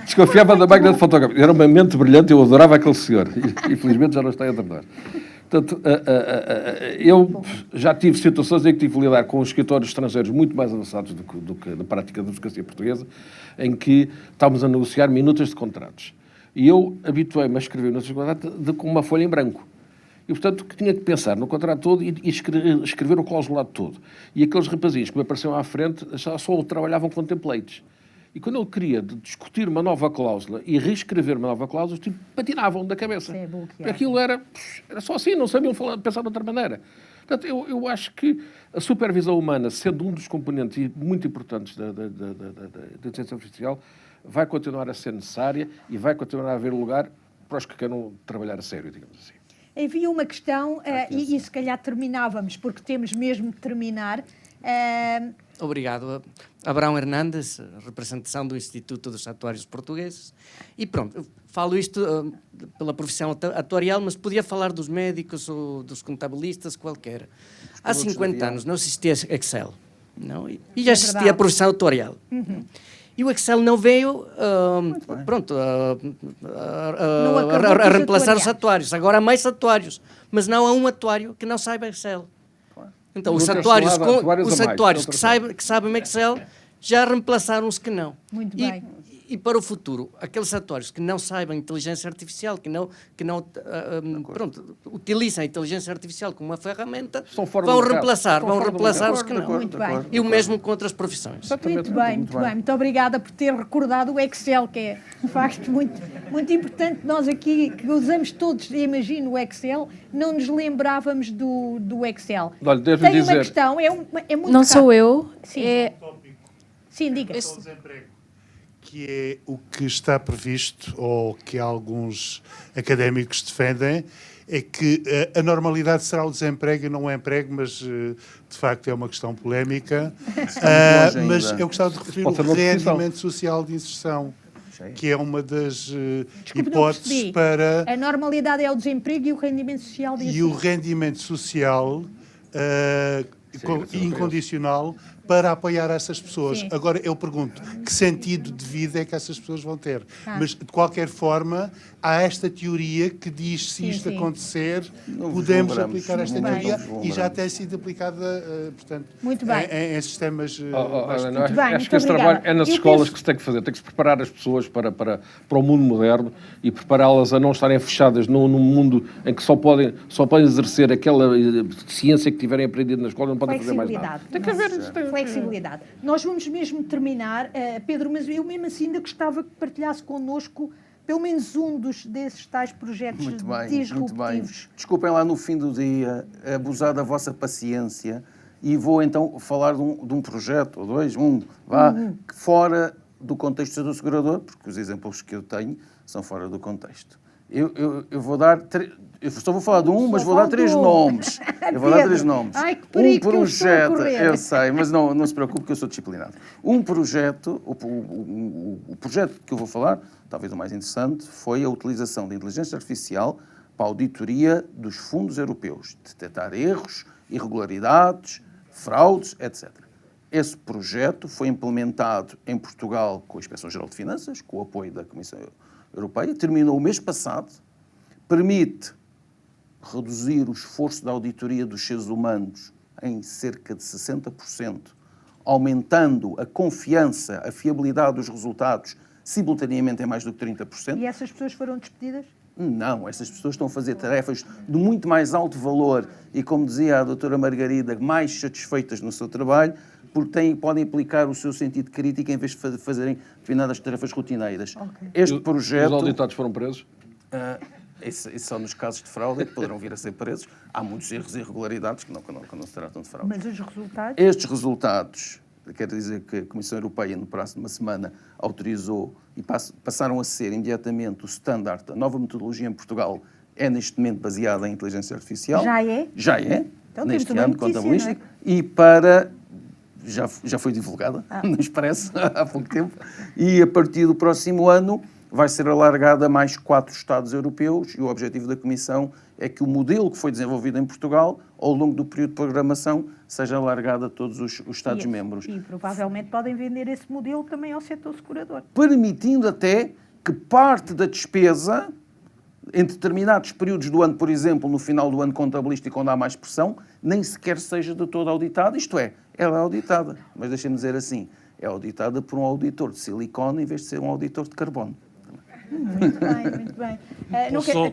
Desconfiava da máquina de fotocópia. Era uma mente brilhante, eu adorava aquele senhor. E infelizmente já não está entre nós. Portanto, eu já tive situações em que tive de lidar com escritórios estrangeiros muito mais avançados do que na prática da advocacia portuguesa, em que estávamos a negociar minutas de contratos. E eu habituei-me a escrever minutas de contrato com uma folha em branco. E, portanto, que tinha que pensar no contrato todo e escrever o clausulado todo. E aqueles rapazinhos que me apareciam à frente só trabalhavam com templates. E quando ele queria discutir uma nova cláusula e reescrever uma nova cláusula, tipo, patinavam da cabeça. Porque aquilo era só assim, não sabiam pensar de outra maneira. Portanto, eu acho que a supervisão humana, sendo um dos componentes muito importantes da inteligência artificial, vai continuar a ser necessária e vai continuar a haver lugar para os que queiram trabalhar a sério, digamos assim. Havia uma questão, e se calhar terminávamos, porque temos mesmo de terminar, Obrigado. Abrão Hernandes, representação do Instituto dos Atuários Portugueses. E pronto, eu falo isto pela profissão atuarial, mas podia falar dos médicos ou dos contabilistas, qualquer. Há 50 anos não existia Excel, não? E já existia a profissão atuarial. E o Excel não veio a reemplaçar os atuários. Agora há mais atuários, mas não há um atuário que não saiba Excel. Então, os atuários que sabem Excel já reemplaçaram os que não. Muito bem. E para o futuro, aqueles atuários que não saibam inteligência artificial, que não utilizam a inteligência artificial como uma ferramenta, vão reemplaçar os que não. Muito bem. E o mesmo com outras profissões. Muito bem. Muito obrigada por ter recordado o Excel, que é um facto muito importante. Nós aqui, que usamos todos, imagino, o Excel, não nos lembrávamos do Excel. Olha, Tenho uma questão, é muito Não rápido. sou eu. Sim, sim, diga. Que é o que está previsto, ou que alguns académicos defendem, é que a normalidade será o desemprego e não o emprego, mas de facto é uma questão polémica. Mas eu gostava de referir o rendimento social de inserção, que é uma das hipóteses para... A normalidade é o desemprego e o rendimento social de inserção. E o rendimento social incondicional para apoiar essas pessoas. Sim. Agora, eu pergunto, que sentido de vida é que essas pessoas vão ter? Mas, de qualquer forma, há esta teoria que diz, se isto acontecer, podemos aplicar esta teoria e já tem sido aplicada, portanto, em sistemas... Acho que esse trabalho é nas escolas que se tem que fazer. Tem que se preparar as pessoas para o mundo moderno e prepará-las a não estarem fechadas num mundo em que só podem exercer aquela ciência que tiverem aprendido na escola, não podem fazer mais nada. Tem que haver flexibilidade. Nós vamos mesmo terminar, Pedro, mas eu mesmo assim ainda gostava que partilhasse connosco pelo menos um desses tais projetos disruptivos. Muito bem. Desculpem lá no fim do dia abusar da vossa paciência e vou então falar de um projeto, ou dois, que fora do contexto do segurador, porque os exemplos que eu tenho são fora do contexto. Eu vou dar... Eu só vou falar de mas vou dar 3 nomes. Eu vou dar 3 nomes. Ai, que perigo, projeto, eu sei, mas não se preocupe que eu sou disciplinado. Um projeto, o projeto que eu vou falar, talvez o mais interessante, foi a utilização da inteligência artificial para a auditoria dos fundos europeus, detectar erros, irregularidades, fraudes, etc. Esse projeto foi implementado em Portugal com a Inspeção-Geral de Finanças, com o apoio da Comissão Europeia, terminou o mês passado, permite reduzir o esforço da auditoria dos seres humanos em cerca de 60%, aumentando a confiança, a fiabilidade dos resultados simultaneamente em mais do que 30%. E essas pessoas foram despedidas? Não, essas pessoas estão a fazer tarefas de muito mais alto valor e, como dizia a doutora Margarida, mais satisfeitas no seu trabalho, porque podem aplicar o seu sentido crítico em vez de fazerem determinadas tarefas rotineiras. Okay. Este projeto... Os auditados foram presos? Isso só nos casos de fraude que poderão vir a ser presos. Há muitos erros e irregularidades que não se tratam de fraude. Mas os resultados? Estes resultados, quero dizer que a Comissão Europeia, no prazo de uma semana, autorizou e passaram a ser imediatamente o standard. A nova metodologia em Portugal é, neste momento, baseada em inteligência artificial. Já é? Já é, então, neste ano contabilístico. Não é? E para... Já foi divulgada no Expresso há pouco tempo. E a partir do próximo ano vai ser alargada a mais 4 Estados europeus e o objetivo da Comissão é que o modelo que foi desenvolvido em Portugal, ao longo do período de programação, seja alargado a todos os Estados-membros. E provavelmente podem vender esse modelo também ao setor segurador. Permitindo até que parte da despesa, em determinados períodos do ano, por exemplo, no final do ano contabilístico, onde há mais pressão, nem sequer seja de todo auditada. Isto é, ela é auditada, mas deixem-me dizer assim, é auditada por um auditor de silicone em vez de ser um auditor de carbono. Muito bem, muito bem.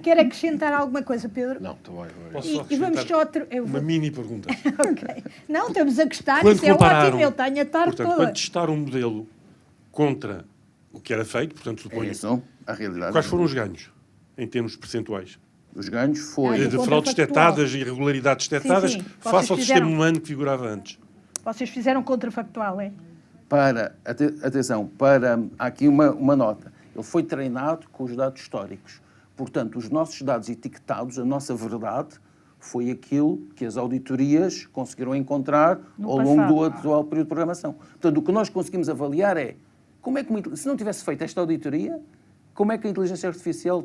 Quer acrescentar alguma coisa, Pedro? Não, estou bem. Posso e vamos só... Uma mini pergunta. Okay. Não, estamos a gostar, Quando isso é ótimo, eu tenho a tarde toda. Quando testar um modelo contra o que era feito, portanto, suponho... Isso, a realidade. Quais foram os ganhos, em termos percentuais? Os ganhos foi... De fraudes detectadas e irregularidades detectadas, face ao sistema humano que figurava antes. Vocês fizeram contrafactual, é? Atenção, há aqui uma nota. Ele foi treinado com os dados históricos. Portanto, os nossos dados etiquetados, a nossa verdade, foi aquilo que as auditorias conseguiram encontrar ao longo do atual período de programação. Portanto, o que nós conseguimos avaliar é como é que, se não tivesse feito esta auditoria, como é que a inteligência artificial o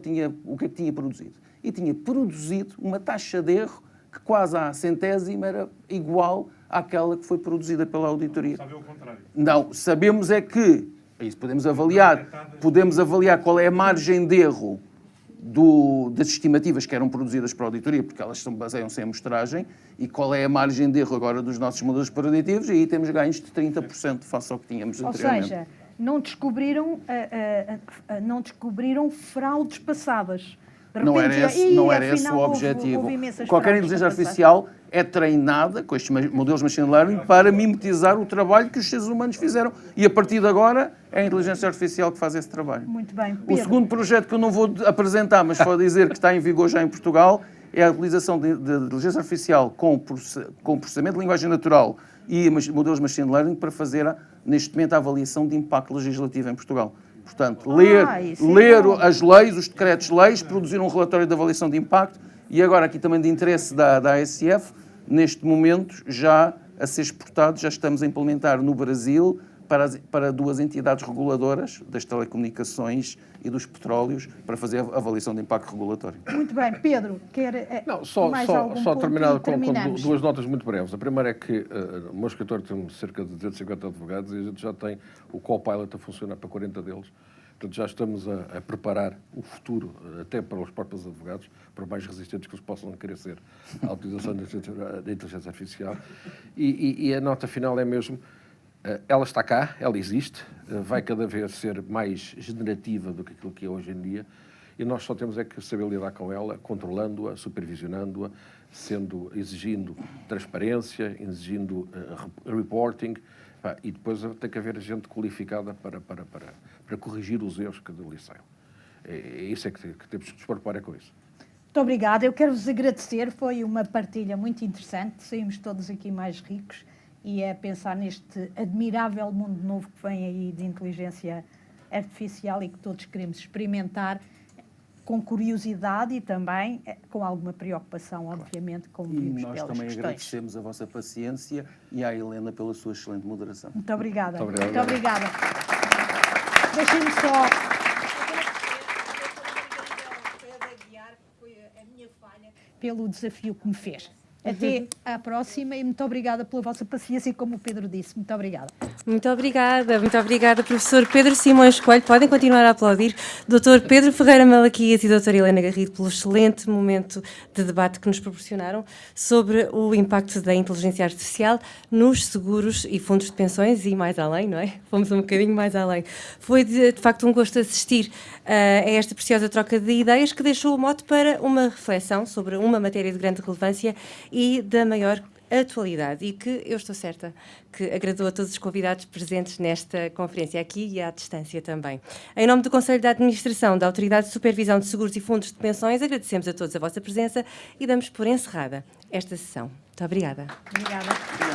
que é que tinha produzido? E tinha produzido uma taxa de erro que quase à centésima era igual àquela que foi produzida pela auditoria. Sabe o contrário? Não, sabemos é que, isso podemos avaliar qual é a margem de erro das estimativas que eram produzidas para a auditoria, porque elas baseiam-se em amostragem, e qual é a margem de erro agora dos nossos modelos preditivos, e aí temos ganhos de 30% face ao que tínhamos anteriormente. Ou seja, não descobriram fraudes passadas. Não era esse o objetivo. Qualquer inteligência artificial é treinada com estes modelos machine learning para mimetizar o trabalho que os seres humanos fizeram. E a partir de agora é a inteligência artificial que faz esse trabalho. Muito bem. Pedro. O segundo projeto que eu não vou apresentar, mas vou dizer que está em vigor já em Portugal, é a utilização de inteligência artificial com processamento de linguagem natural e modelos machine learning para fazer, neste momento, a avaliação de impacto legislativo em Portugal. Portanto, ler as leis, os decretos-leis, produzir um relatório de avaliação de impacto e agora aqui também de interesse da ASF, neste momento já a ser exportado, já estamos a implementar no Brasil para duas entidades reguladoras das telecomunicações e dos petróleos para fazer a avaliação de impacto regulatório. Muito bem. Pedro, quer mais algum ponto? Só terminar com duas notas muito breves. A primeira é que o meu escritório tem cerca de 250 advogados e a gente já tem o Copilot a funcionar para 40 deles. Portanto, já estamos a preparar o futuro, até para os próprios advogados, por mais resistentes que eles possam querer ser à utilização da inteligência artificial. E a nota final é mesmo, ela está cá, ela existe, vai cada vez ser mais generativa do que aquilo que é hoje em dia, e nós só temos é que saber lidar com ela, controlando-a, supervisionando-a, exigindo transparência, exigindo reporting, e depois tem que haver gente qualificada para corrigir os erros que dali saiam. É isso que temos que nos preocupar com isso. Muito obrigada. Eu quero vos agradecer. Foi uma partilha muito interessante. Saímos todos aqui mais ricos e é pensar neste admirável mundo novo que vem aí de inteligência artificial e que todos queremos experimentar com curiosidade e também com alguma preocupação, obviamente, como vimos pelas questões. E nós também agradecemos a vossa paciência e à Helena pela sua excelente moderação. Muito obrigada. Muito obrigado. Muito obrigada. Deixem-me só... Foi a minha falha pelo desafio que me fez. Até à próxima e muito obrigada pela vossa paciência e como o Pedro disse, muito obrigada. Muito obrigada, professor Pedro Simões Coelho. Podem continuar a aplaudir. Dr. Pedro Ferreira Malaquias e doutora Helena Garrido pelo excelente momento de debate que nos proporcionaram sobre o impacto da inteligência artificial nos seguros e fundos de pensões e mais além, não é? Fomos um bocadinho mais além. Foi de facto um gosto assistir a esta preciosa troca de ideias que deixou o mote para uma reflexão sobre uma matéria de grande relevância e da maior atualidade e que eu estou certa que agradou a todos os convidados presentes nesta conferência aqui e à distância também. Em nome do Conselho de Administração da Autoridade de Supervisão de Seguros e Fundos de Pensões, agradecemos a todos a vossa presença e damos por encerrada esta sessão. Muito obrigada. Obrigada.